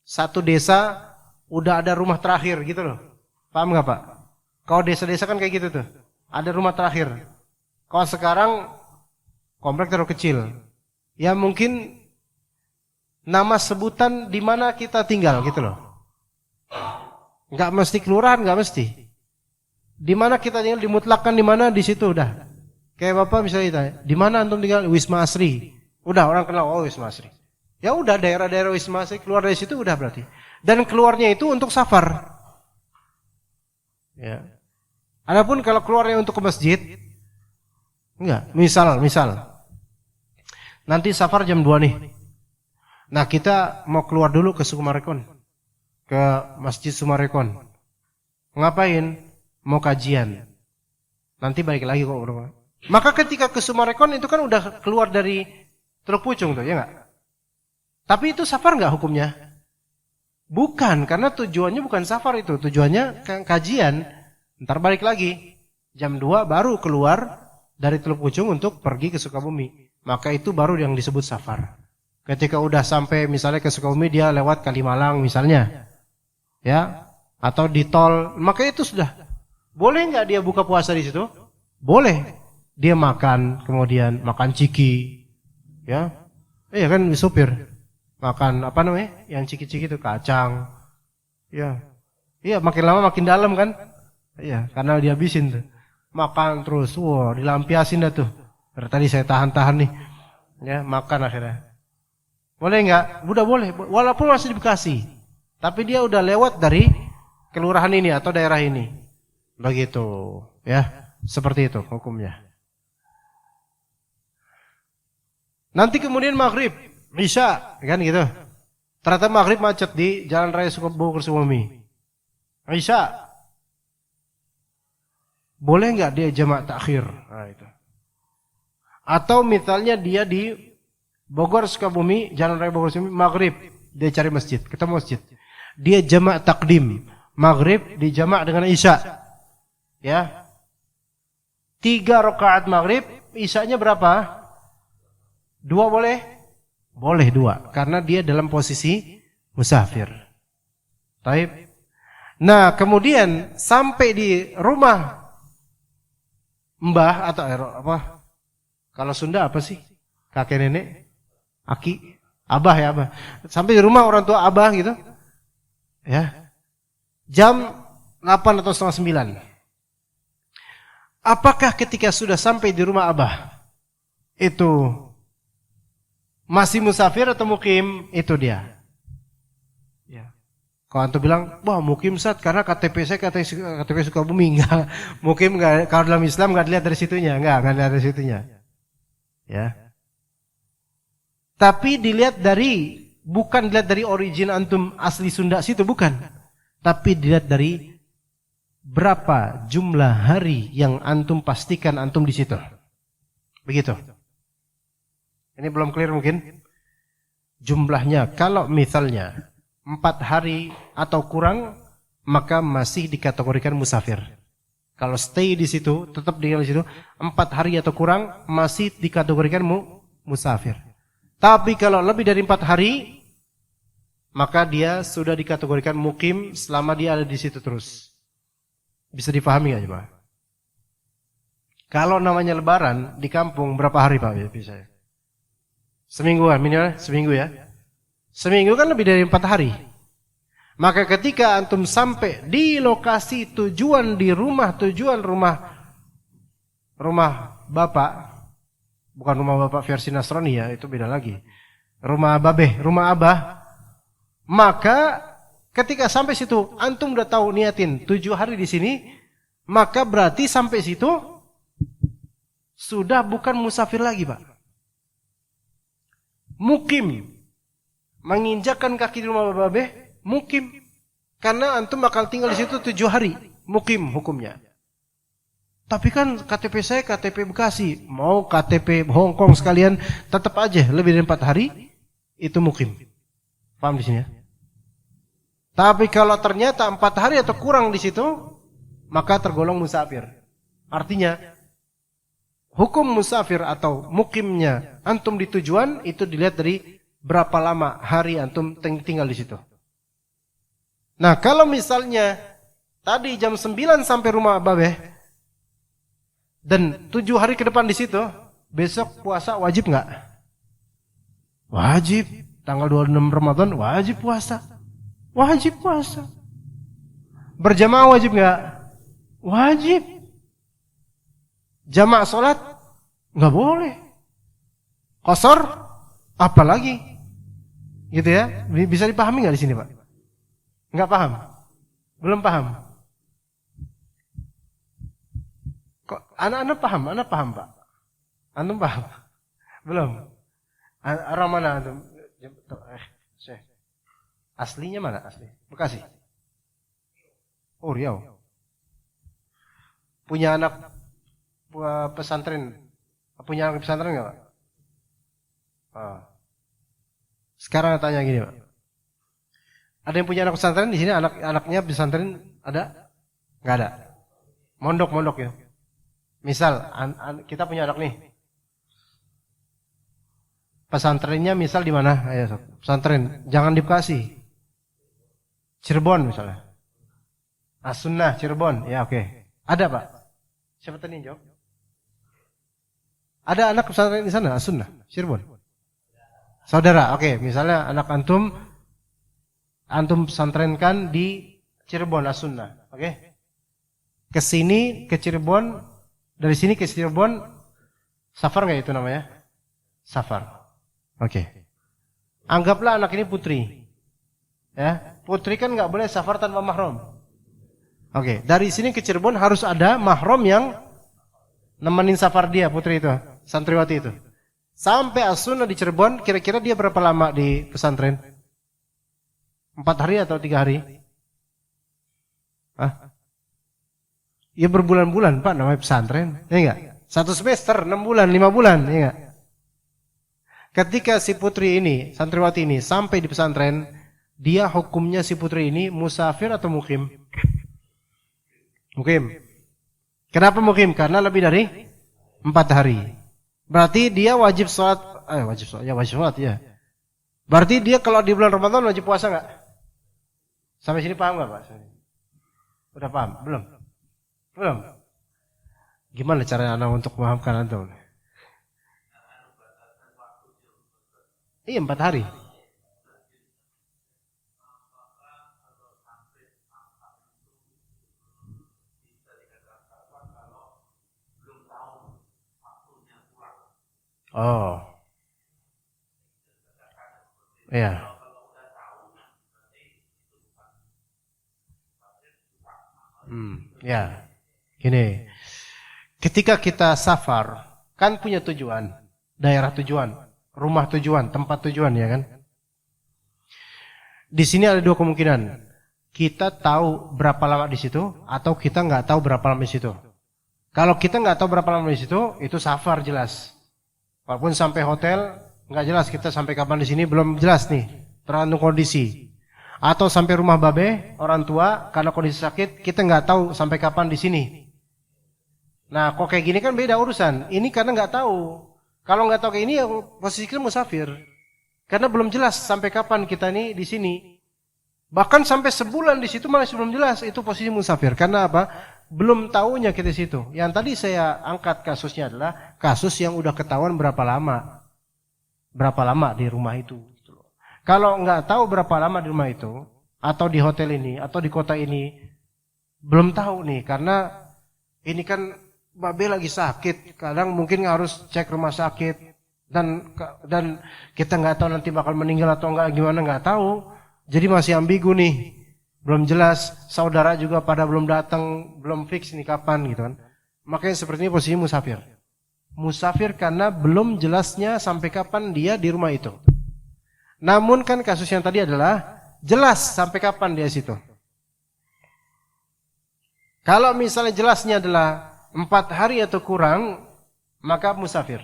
satu desa udah ada rumah terakhir gitu loh. Paham nggak Pak? Kalau desa-desa kan kayak gitu tuh, ada rumah terakhir. Kalau sekarang komplek terlalu kecil, ya mungkin nama sebutan di mana kita tinggal gitu loh. Nggak mesti kelurahan, nggak mesti. Di mana kita tinggal dimutlakkan di mana, di situ udah. Kayak Bapak misalnya ditanya, di mana antum tinggal? Wisma Asri. Udah orang kenal, oh Wisma Asri. Ya udah daerah-daerah Wisma Asri, keluar dari situ udah berarti. Dan keluarnya itu untuk safar. Ya. Adapun kalau keluarnya untuk ke masjid, enggak. Misal nanti safar jam 2 nih. Nah, kita mau keluar dulu ke Sumarekon. Ke Masjid Sumarekon. Ngapain? Mau kajian. Nanti balik lagi kok. Maka ketika ke Sumarekon itu kan udah keluar dari Teluk Pucung tuh, ya enggak? Tapi itu safar enggak hukumnya? Bukan, karena tujuannya bukan safar itu. Tujuannya kajian. Ntar balik lagi. Jam 2 baru keluar dari Teluk Pucung untuk pergi ke Sukabumi. Maka itu baru yang disebut safar. Ketika udah sampai misalnya ke Sukabumi, dia lewat Kalimalang misalnya. Ya, atau di tol, maka itu sudah. Boleh enggak dia buka puasa di situ? Boleh. Dia makan, kemudian makan ciki. Ya. Iya kan supir. Makan apa namanya? Yang ciki-ciki itu kacang. Ya. Iya, makin lama makin dalam kan? Iya, karena dihabisin tuh. Makan terus, wah, dilampiasin dah tuh. Dari tadi saya tahan-tahan nih. Ya, makan akhirnya. Boleh enggak? Udah boleh, walaupun masih di Bekasi. Tapi dia udah lewat dari kelurahan ini atau daerah ini. Begitu, ya. Seperti itu hukumnya. Nanti kemudian maghrib, Isya, kan gitu. Ternyata maghrib macet di Jalan Raya Sukabumi. Isya. Boleh enggak dia jamak takhir? Nah, itu. Atau misalnya dia di Bogor Sukabumi, Jalan Raya Bogor Sukabumi, maghrib dia cari masjid, ketemu masjid. Dia jamak takdim, maghrib dijamak dengan Isya. Ya. 3 rakaat maghrib, Isyanya berapa? 2 boleh? Boleh 2, karena dia dalam posisi musafir. Taib. Nah, kemudian sampai di rumah mbah atau apa? Kalau Sunda apa sih? Kakek nenek, aki, abah ya abah. Sampai di rumah orang tua abah gitu. Ya. Jam 8 atau setengah 9. Apakah ketika sudah sampai di rumah abah itu masih musafir atau mukim? Itu dia. Ya. Kalau antum bilang, wah mukim Ustaz karena KTP saya KTP Sukabumi, enggak. Mukim enggak, kalau dalam Islam enggak dilihat dari situnya, enggak dilihat dari situnya. Ya. Tapi dilihat dari, bukan dilihat dari origin antum asli Sunda situ, bukan. Tapi dilihat dari berapa jumlah hari yang antum pastikan antum di situ. Begitu. Ini belum clear mungkin. Jumlahnya, kalau misalnya 4 hari atau kurang, maka masih dikategorikan musafir. Kalau stay di situ, tetap tinggal di situ, 4 hari atau kurang, masih dikategorikan musafir. Tapi kalau lebih dari 4 hari, maka dia sudah dikategorikan mukim selama dia ada di situ terus. Bisa dipahami nggak coba? Kalau namanya lebaran di kampung berapa hari Pak bisa? Semingguan minimal, seminggu ya. Seminggu kan lebih dari 4 hari. Maka ketika antum sampai di lokasi tujuan di rumah, rumah Bapak, bukan rumah Bapak versi Nasrani ya, itu beda lagi. Rumah Babeh, rumah Abah. Maka ketika sampai situ antum udah tahu niatin 7 hari di sini, maka berarti sampai situ sudah bukan musafir lagi, Pak. Mukim. Menginjakkan kaki di rumah Babeh, mukim. Karena antum bakal tinggal di situ 7 hari. mukim hukumnya. Tapi kan KTP saya KTP Bekasi, mau KTP Hong Kong sekalian, tetap aja lebih dari 4 hari itu mukim. Paham di sini ya? Tapi kalau ternyata 4 hari atau kurang di situ, maka tergolong musafir. Artinya hukum musafir atau mukimnya antum di tujuan itu dilihat dari berapa lama hari antum tinggal di situ. Nah, kalau misalnya tadi jam 9 sampai rumah Babeh dan 7 hari ke depan di situ, besok puasa wajib nggak? Wajib. Tanggal 26 Ramadan wajib puasa. Wajib puasa. Berjamaah wajib nggak? Wajib. Jamaah sholat nggak boleh. Qasar apalagi, gitu ya? Bisa dipahami nggak di sini, Pak? Nggak paham? Belum paham? Kok anak-anak paham? Anak paham, Pak? Antum paham? Belum? Arah mana antum? Aslinya mana? Asli Bekasi. Oh, Riau. Punya anak pesantren? Punya anak pesantren nggak, Pak? Sekarang tanya gini, Pak. Ada yang punya anak pesantren di sini? Anaknya pesantren ada? Nggak ada. Mondok ya. Misal kita punya anak nih. Pesantrennya misal di mana? Ayo, pesantren. Jangan di Bekasi. Cirebon misalnya. As-Sunnah Cirebon. Ya, oke. Ada, Pak? Siapa tadi yang jawab? Ada anak pesantren di sana, As-Sunnah Cirebon. Saudara, oke. Misalnya anak antum pesantrenkan di Cirebon As-Sunnah, oke? Ke sini ke Cirebon, dari sini ke Cirebon, safar nggak itu namanya? Safar. Oke. Anggaplah anak ini putri. Ya, putri kan nggak boleh safar tanpa mahram. Oke, dari sini ke Cirebon harus ada mahram yang nemenin safar dia, putri itu, santriwati itu. Sampai As-Sunnah di Cirebon, kira-kira dia berapa lama di pesantren? 4 hari atau 3 hari? Hah? Ya berbulan-bulan, Pak, namanya pesantren. Ya enggak? 1 semester, 6 bulan, 5 bulan, ya enggak? Ketika si putri ini, santriwati ini sampai di pesantren, dia hukumnya si putri ini musafir atau mukim? Mukim. Kenapa mukim? Karena lebih dari 4 hari. Berarti dia wajib sholat, wajib sholat ya. Berarti dia kalau di bulan Ramadan wajib puasa nggak? Sampai sini paham nggak, Pak? Udah paham? Belum? Gimana cara Anda untuk memahamkan antum? Iya, 4 hari. Oh. Iya. Ya. Gini. Ketika kita safar, kan punya tujuan, daerah tujuan, rumah tujuan, tempat tujuan, ya kan? Di sini ada 2 kemungkinan. Kita tahu berapa lama di situ, atau kita nggak tahu berapa lama di situ. Kalau kita nggak tahu berapa lama di situ, itu safar jelas. Walaupun sampai hotel, nggak jelas kita sampai kapan di sini, belum jelas nih, tergantung kondisi. Atau sampai rumah babe, orang tua, karena kondisi sakit, kita nggak tahu sampai kapan di sini. Nah, kok kayak gini kan beda urusan. Ini karena nggak tahu. Kalau nggak tahu kayak ini, ya posisi kita musafir. Karena belum jelas sampai kapan kita ini di sini. Bahkan sampai sebulan di situ masih belum jelas, itu posisi musafir. Karena apa? Belum tahunya kita di situ. Yang tadi saya angkat kasusnya adalah kasus yang udah ketahuan berapa lama di rumah itu. Kalau nggak tahu berapa lama di rumah itu, atau di hotel ini, atau di kota ini, belum tahu nih. Karena ini kan babe lagi sakit, kadang mungkin harus cek rumah sakit, dan kita nggak tahu nanti bakal meninggal atau nggak, gimana nggak tahu. Jadi masih ambigu nih, belum jelas. Saudara juga pada belum datang, belum fix nih kapan gitu kan. Makanya seperti ini posisi musafir. Musafir karena belum jelasnya sampai kapan dia di rumah itu. Namun kan kasus yang tadi adalah jelas sampai kapan dia situ. Kalau misalnya jelasnya adalah 4 hari atau kurang, maka musafir.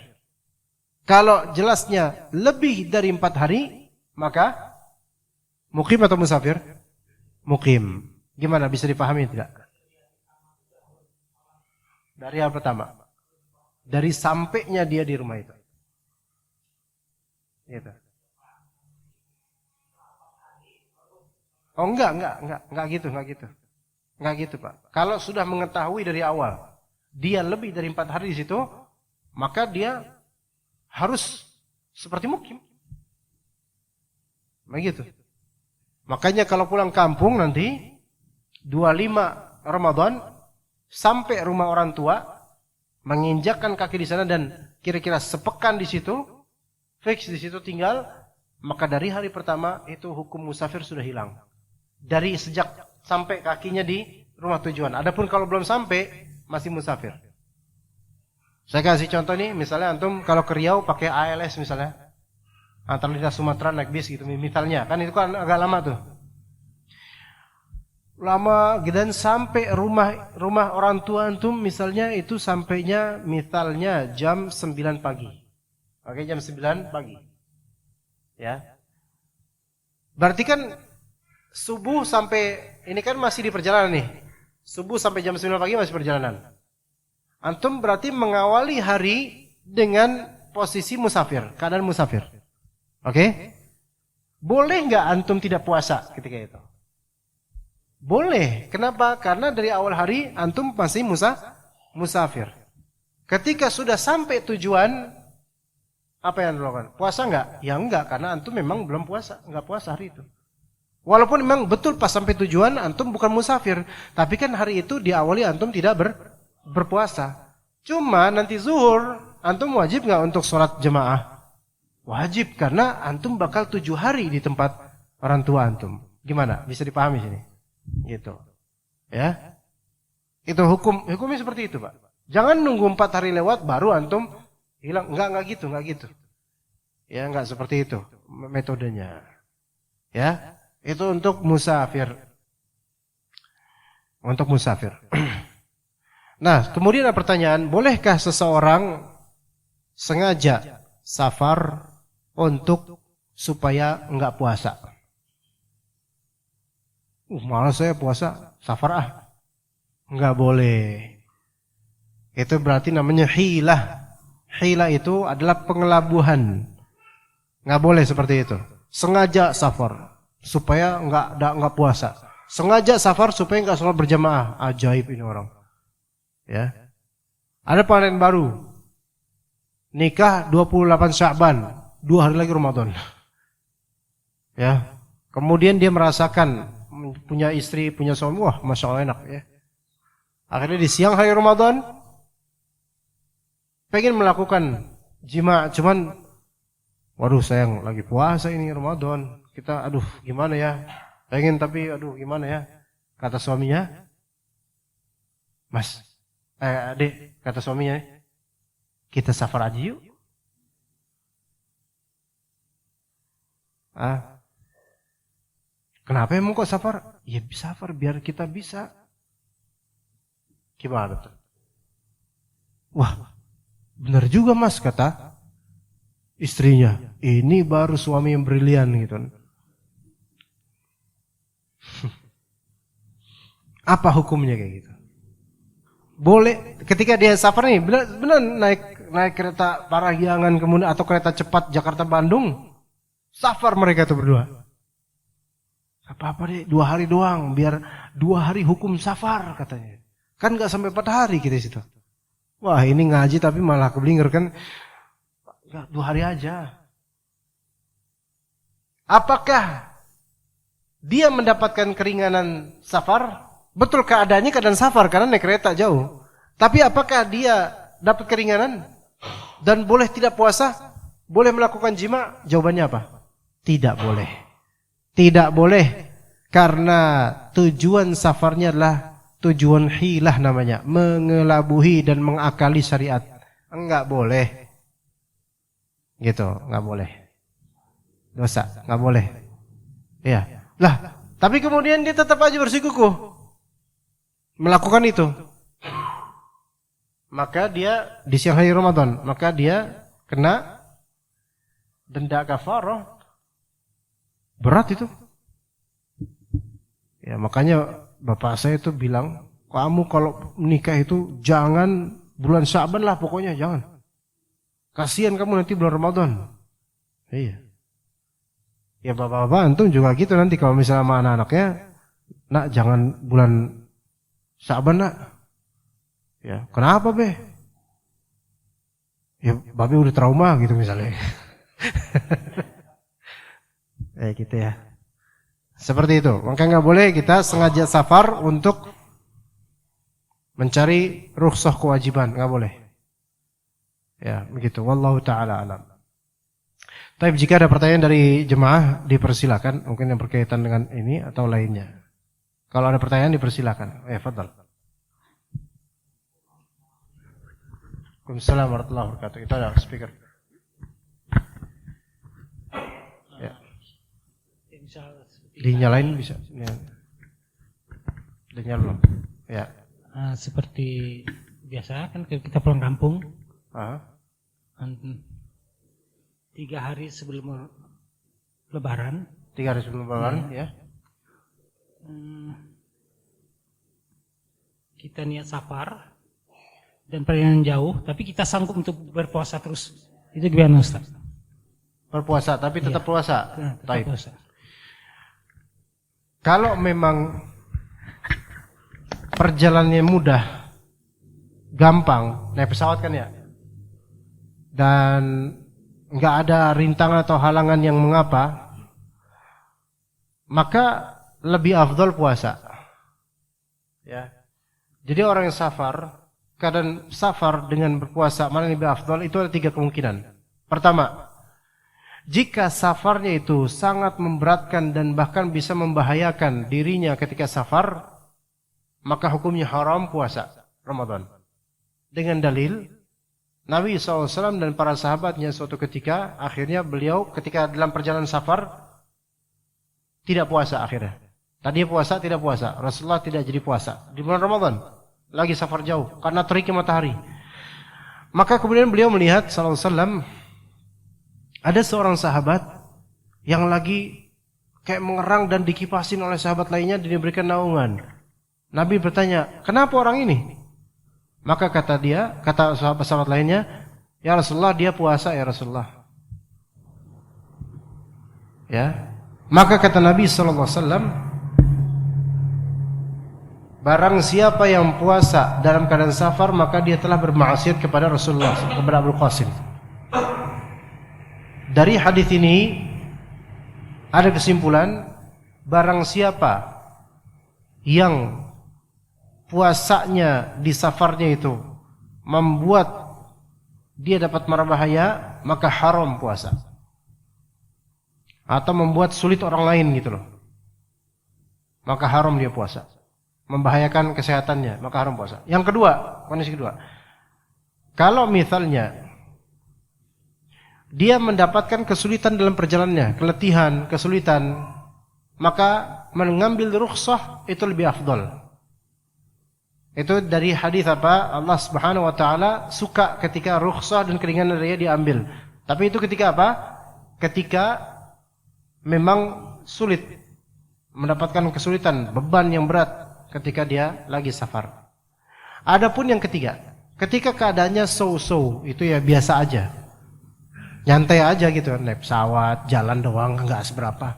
Kalau jelasnya lebih dari 4 hari, maka mukim atau musafir? Mukim. Gimana, bisa dipahami tidak? Dari yang pertama. Dari sampainya dia di rumah itu. Gitu. Oh enggak gitu. Enggak gitu, Pak. Kalau sudah mengetahui dari awal, dia lebih dari 4 hari di situ, maka dia harus seperti mukim. Begitu. Makanya kalau pulang kampung nanti 25 Ramadan sampai rumah orang tua, menginjakkan kaki di sana dan kira-kira sepekan di situ, fix di situ tinggal, maka dari hari pertama itu hukum musafir sudah hilang. Dari sejak sampai kakinya di rumah tujuan. Adapun kalau belum sampai, masih musafir. Saya kasih contoh nih, misalnya antum kalau ke Riau pakai ALS misalnya, antar lidah Sumatera naik bis gitu, misalnya, kan itu kan agak lama tuh. Lama dan sampai rumah orang tua antum misalnya itu sampainya misalnya jam 9 pagi. Oke, jam 9 pagi. Ya. Berarti kan subuh sampai ini kan masih di perjalanan nih. Subuh sampai jam 9 pagi masih perjalanan. Antum berarti mengawali hari dengan posisi musafir, keadaan musafir. Oke? Boleh enggak antum tidak puasa ketika itu? Boleh. Kenapa? Karena dari awal hari antum masih musafir. Ketika sudah sampai tujuan, apa yang dilakukan? Puasa enggak? Ya enggak, karena antum memang belum puasa, enggak puasa hari itu. Walaupun memang betul pas sampai tujuan antum bukan musafir, tapi kan hari itu diawali antum tidak berpuasa. Cuma nanti zuhur antum wajib enggak untuk sholat jemaah? Wajib, karena antum bakal 7 hari di tempat orang tua antum. Gimana? Bisa dipahami sini? Gitu. Ya. Itu hukumnya seperti itu, Pak. Jangan nunggu 4 hari lewat baru antum hilang. Enggak gitu. Ya, enggak seperti itu metodenya. Ya. Itu untuk musafir. Untuk musafir. Nah, kemudian ada pertanyaan, bolehkah seseorang sengaja safar untuk supaya enggak puasa? Malas saya puasa, safar enggak boleh. Itu berarti namanya hilah. Hilah itu adalah pengelabuhan. Enggak boleh seperti itu. Sengaja safar supaya enggak puasa. Sengaja safar supaya enggak sholat berjamaah. Ajaib ini orang. Ya. Ada panen baru. Nikah 28 Sya'ban, 2 hari lagi Ramadan. Ya. Kemudian dia merasakan punya istri, punya suami, wah Masya Allah enak ya. Akhirnya di siang hari Ramadan pengen melakukan jima, cuman waduh sayang lagi puasa ini Ramadan, kita aduh gimana ya, pengen tapi aduh gimana ya. Kata suaminya, adik, kata suaminya, kita safar aja yuk. Kenapa emang kok safar? Ya safar biar kita bisa. Gimana tuh? Wah, benar juga Mas, kata istrinya. Ini baru suami yang brilian gitu. Apa hukumnya kayak gitu? Boleh ketika dia safar nih, benar naik kereta Parahyangan kemudian atau kereta cepat Jakarta Bandung, safar mereka tuh berdua. Apa-apa deh, 2 hari doang, biar 2 hari hukum safar katanya. Kan nggak sampai 4 hari kita situ. Wah ini ngaji tapi malah keblinger kan. 2 hari aja. Apakah dia mendapatkan keringanan safar? Betul keadaannya keadaan safar karena naik kereta jauh. Tapi apakah dia dapat keringanan? Dan boleh tidak puasa? Boleh melakukan jima? Jawabannya apa? Tidak boleh. Tidak boleh, karena tujuan safarnya adalah tujuan hilah namanya, mengelabuhi dan mengakali syariat. Enggak boleh. Gitu, enggak boleh. Dosa, enggak boleh. Iya. Lah, tapi kemudian dia tetap aja bersikukuh. melakukan itu, maka dia di siang hari Ramadan, maka dia kena denda kafarah. Berat itu. Ya, makanya bapak saya itu bilang, kamu kalau menikah itu jangan bulan Sya'ban lah pokoknya, jangan. Kasihan kamu nanti bulan Ramadan. Iya. Ya bapak-bapak antum juga gitu nanti kalau misalnya sama anak-anaknya, nak jangan bulan Sya'ban nak. Ya, kenapa be? Ya babe udah trauma gitu misalnya. Gitu ya. Seperti itu. Maka nggak boleh kita sengaja safar untuk mencari rukhsah kewajiban, nggak boleh. Ya, begitu. Wallahu taala alam. Tapi jika ada pertanyaan dari jemaah dipersilakan, mungkin yang berkaitan dengan ini atau lainnya. Kalau ada pertanyaan dipersilakan. Fadhal. Waalaikumsalam warahmatullahi wabarakatuh. Kita ada speaker. Ya. Dinyalain bisa. Dinyalain. Ya. Seperti biasa kan kita pulang kampung. 3 hari sebelum Lebaran. 3 hari sebelum Lebaran, ya. Kita niat safar dan perjalanan jauh, tapi kita sanggup untuk berpuasa terus. Itu gimana Ustaz? Berpuasa, tapi tetap puasa. Tetap puasa. Kalau memang perjalanannya mudah, gampang, naik pesawat kan ya, dan nggak ada rintangan atau halangan yang mengapa, maka lebih afdol puasa. Ya. Jadi orang yang safar, keadaan safar dengan berpuasa mana yang lebih afdol, itu ada 3 kemungkinan. Pertama, jika safarnya itu sangat memberatkan dan bahkan bisa membahayakan dirinya ketika safar, maka hukumnya haram puasa Ramadan. Dengan dalil, Nabi SAW dan para sahabatnya suatu ketika, akhirnya beliau ketika dalam perjalanan safar, tidak puasa akhirnya. Tadi puasa, tidak puasa. Rasulullah tidak jadi puasa. Di bulan Ramadan, lagi safar jauh, karena teriknya matahari. Maka kemudian beliau melihat SAW, ada seorang sahabat yang lagi kayak mengerang dan dikipasin oleh sahabat lainnya dan diberikan naungan. Nabi bertanya, kenapa orang ini? Maka kata sahabat-sahabat lainnya, ya Rasulullah, dia puasa ya Rasulullah. Ya. Maka kata Nabi SAW, barang siapa yang puasa dalam keadaan safar, maka dia telah bermaksiat kepada Rasulullah, kepada Abu Qasim. Dari hadis ini ada kesimpulan, barang siapa yang puasanya di safarnya itu membuat dia dapat mara bahaya, maka haram puasa. Atau membuat sulit orang lain gitu loh, maka haram dia puasa. Membahayakan kesehatannya, maka haram puasa. Yang kedua, kondisi kedua, kalau misalnya dia mendapatkan kesulitan dalam perjalanannya, keletihan, kesulitan, maka mengambil rukhsah itu lebih afdal. Itu dari hadis apa? Allah Subhanahu wa taala suka ketika rukhsah dan keringanan dia diambil. Tapi itu ketika apa? Ketika memang sulit, mendapatkan kesulitan, beban yang berat ketika dia lagi safar. Adapun yang ketiga, ketika keadaannya so-so, itu ya biasa aja. Nyantai aja gitu, naik pesawat, jalan doang, enggak seberapa.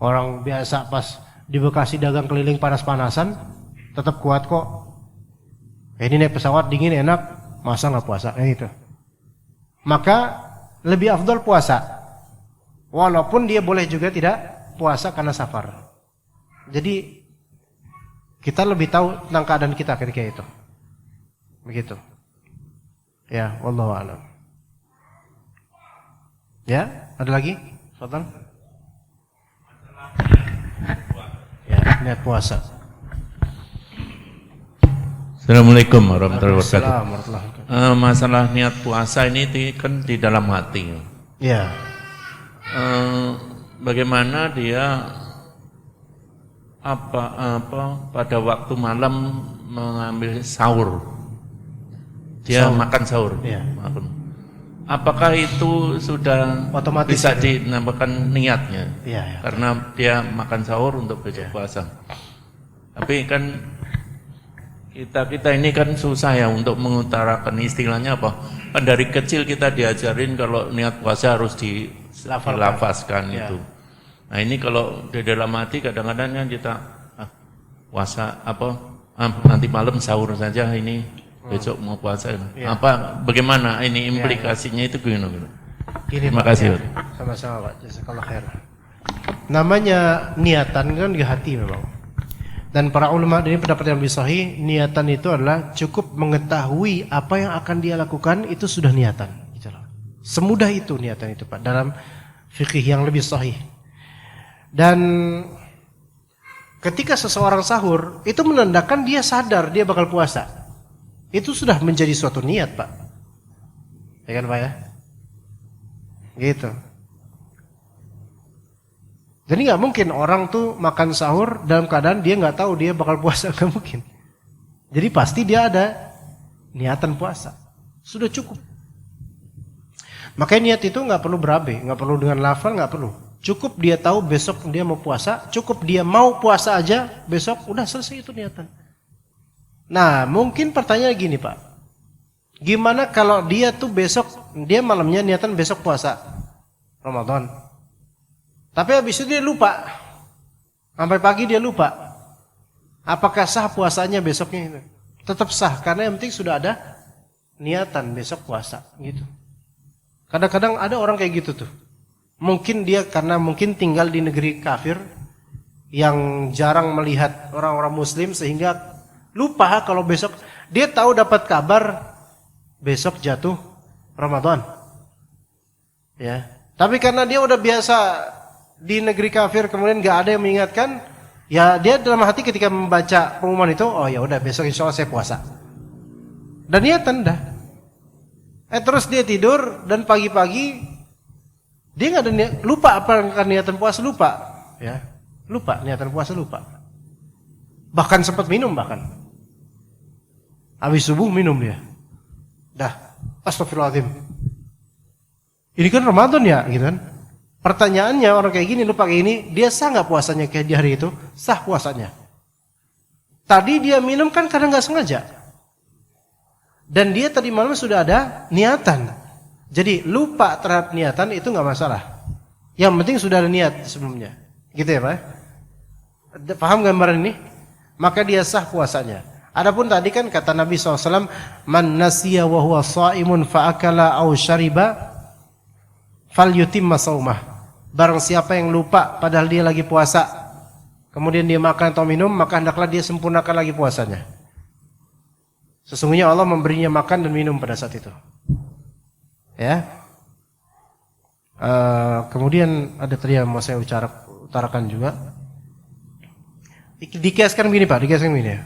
Orang biasa pas di Bekasi dagang keliling panas-panasan, tetap kuat kok. Ini naik pesawat dingin enak, masa nggak puasa? Gitu. Maka lebih afdal puasa. Walaupun dia boleh juga tidak puasa karena safar. Jadi kita lebih tahu tentang keadaan kita ketika itu. Begitu. Ya, wallahu a'lam. Ya, ada lagi? Fadhal. Ya, niat puasa. Assalamualaikum warahmatullahi wabarakatuh. Masalah niat puasa ini kan di dalam hati. Ya. Bagaimana dia pada waktu malam mengambil sahur. Dia makan sahur. Iya. Apakah itu sudah Otomatis bisa ya? dinamakan niatnya? Iya, iya. Karena dia makan sahur untuk besok puasa. Tapi kan kita ini kan susah ya untuk mengutarakan istilahnya apa. Kan dari kecil kita diajarin kalau niat puasa harus dilafazkan Ya. itu. Nah ini kalau di dalam hati kadang-kadang kan kita puasa nanti malam sahur saja ini besok mau puasa. Ya. Bagaimana ini implikasinya itu gimana? Terima Gini, Pak, kasih. ya. Sama-sama Pak, jazakallah khair. Namanya niatan kan di hati memang. Dan para ulama ini pendapat yang lebih sahih, niatan itu adalah cukup mengetahui apa yang akan dia lakukan itu sudah niatan. Gitu loh. Semudah itu niatan itu Pak dalam fikih yang lebih sahih. Dan ketika seseorang sahur itu menandakan dia sadar dia bakal puasa. Itu sudah menjadi suatu niat Pak. Ya kan Pak ya? Gitu. Jadi nggak mungkin orang tuh makan sahur dalam keadaan dia nggak tahu dia bakal puasa, nggak mungkin. Jadi pasti dia ada niatan puasa. Sudah cukup. Makanya niat itu nggak perlu berabe, nggak perlu dengan lafal, nggak perlu. Cukup dia tahu besok dia mau puasa, cukup dia mau puasa aja besok udah selesai itu niatan. Nah mungkin pertanyaan gini Pak, gimana kalau dia tuh besok dia malamnya niatan besok puasa Ramadan. Tapi habis itu dia lupa. Sampai pagi dia lupa. Apakah sah puasanya besoknya itu? Tetap sah karena yang penting sudah ada niatan besok puasa gitu. Kadang-kadang ada orang kayak gitu tuh. Mungkin dia karena mungkin tinggal di negeri kafir yang jarang melihat orang-orang muslim sehingga lupa kalau besok dia tahu dapat kabar besok jatuh Ramadan. Ya. Tapi karena dia udah biasa di negeri kafir kemudian nggak ada yang mengingatkan, ya dia dalam hati ketika membaca pengumuman itu, oh ya udah besok insya Allah saya puasa. Dan niatan dah. Terus dia tidur dan pagi-pagi dia nggak ada lupa apa niatan puasa lupa, ya lupa niatan puasa lupa. Bahkan sempat minum bahkan. Habis subuh minum dia. Dah, astagfirullahaladzim. Ini kan Ramadan ya, gitu kan? Pertanyaannya orang kayak gini lupa kayak gini, dia sah nggak puasanya kayak di hari itu? Sah puasanya. Tadi dia minum kan karena nggak sengaja. Dan dia tadi malam sudah ada niatan. Jadi lupa terhadap niatan itu nggak masalah. Yang penting sudah ada niat sebelumnya. Gitu ya Pak? Paham gambaran ini? Maka dia sah puasanya. Adapun tadi kan kata Nabi SAW, man nasiya wa huwa sha'imun fa'akala aw syariba falyutimma shaumah. Barang siapa yang lupa padahal dia lagi puasa, kemudian dia makan atau minum, maka hendaklah dia sempurnakan lagi puasanya. Sesungguhnya Allah memberinya makan dan minum pada saat itu. Ya. Kemudian ada tadi yang mau saya utarakan juga. Dikiaskan begini Pak, dikiaskan begini ya.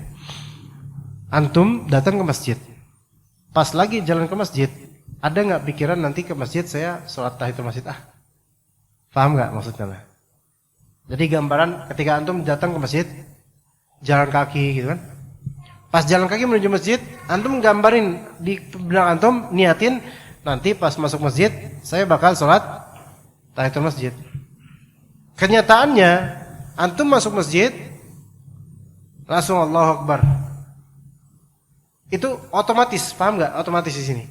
Antum datang ke masjid. Pas lagi jalan ke masjid, ada nggak pikiran nanti ke masjid saya sholat tahiyatul masjid Paham nggak maksudnya? Jadi gambaran ketika antum datang ke masjid, jalan kaki gitu kan. Pas jalan kaki menuju masjid, antum gambarin di benak antum, niatin nanti pas masuk masjid saya bakal sholat tahiyatul masjid. Kenyataannya antum masuk masjid langsung Allahu Akbar. Itu otomatis, paham nggak? Otomatis di sini.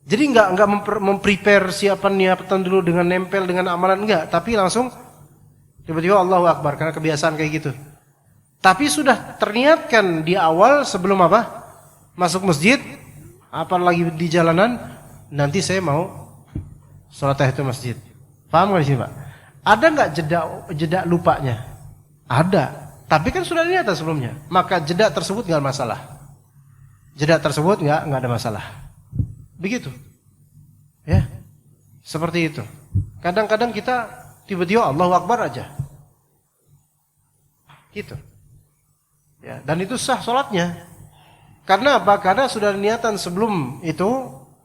Jadi enggak memprepare siapan niatan dulu dengan nempel dengan amalan enggak, tapi langsung tiba-tiba Allahu Akbar karena kebiasaan kayak gitu. Tapi sudah terniatkan di awal sebelum apa? Masuk masjid, apalagi di jalanan, nanti saya mau sholat tahiyatul masjid. Paham enggak di sini, Pak? Ada enggak jeda lupanya? Ada, tapi kan sudah niatan sebelumnya. Maka jeda tersebut enggak masalah. Jeda tersebut enggak ada masalah. Begitu. Ya. Seperti itu. Kadang-kadang kita tiba-tiba Allahu Akbar aja. Gitu. Ya, dan itu sah sholatnya. Karena apa? Karena sudah niatan sebelum itu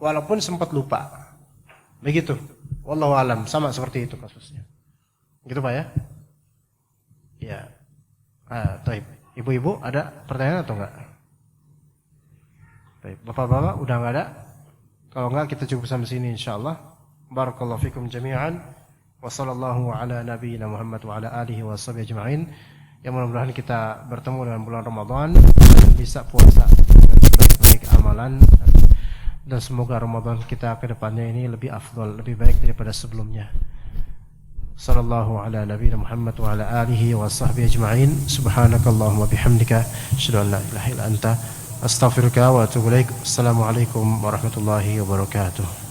walaupun sempat lupa. Begitu. Wallahu alam, sama seperti itu kasusnya. Gitu Pak ya. Ya. Taib. Ibu-ibu ada pertanyaan atau enggak? Taib. Bapak-bapak udah enggak ada? Kalau enggak kita cukup sampai sini insyaallah. Barakallahu fikum jami'an. Wa sallallahu ala nabiyyina Muhammad wa ala alihi wa sahbihi ajma'in. Yang mudah-mudahan kita bertemu dengan bulan Ramadan dan bisa puasa dengan baik-baik amalan, dan semoga Ramadan kita ke depannya ini lebih afdal, lebih baik daripada sebelumnya. Sallallahu ala nabiyina Muhammad wa ala alihi wa sahbihi ajma'in. Subhanakallahumma bihamdika asyhadu an la ilaha illa anta astaghfiruka wa atubu ilaik. Assalamualaikum warahmatullahi wabarakatuh.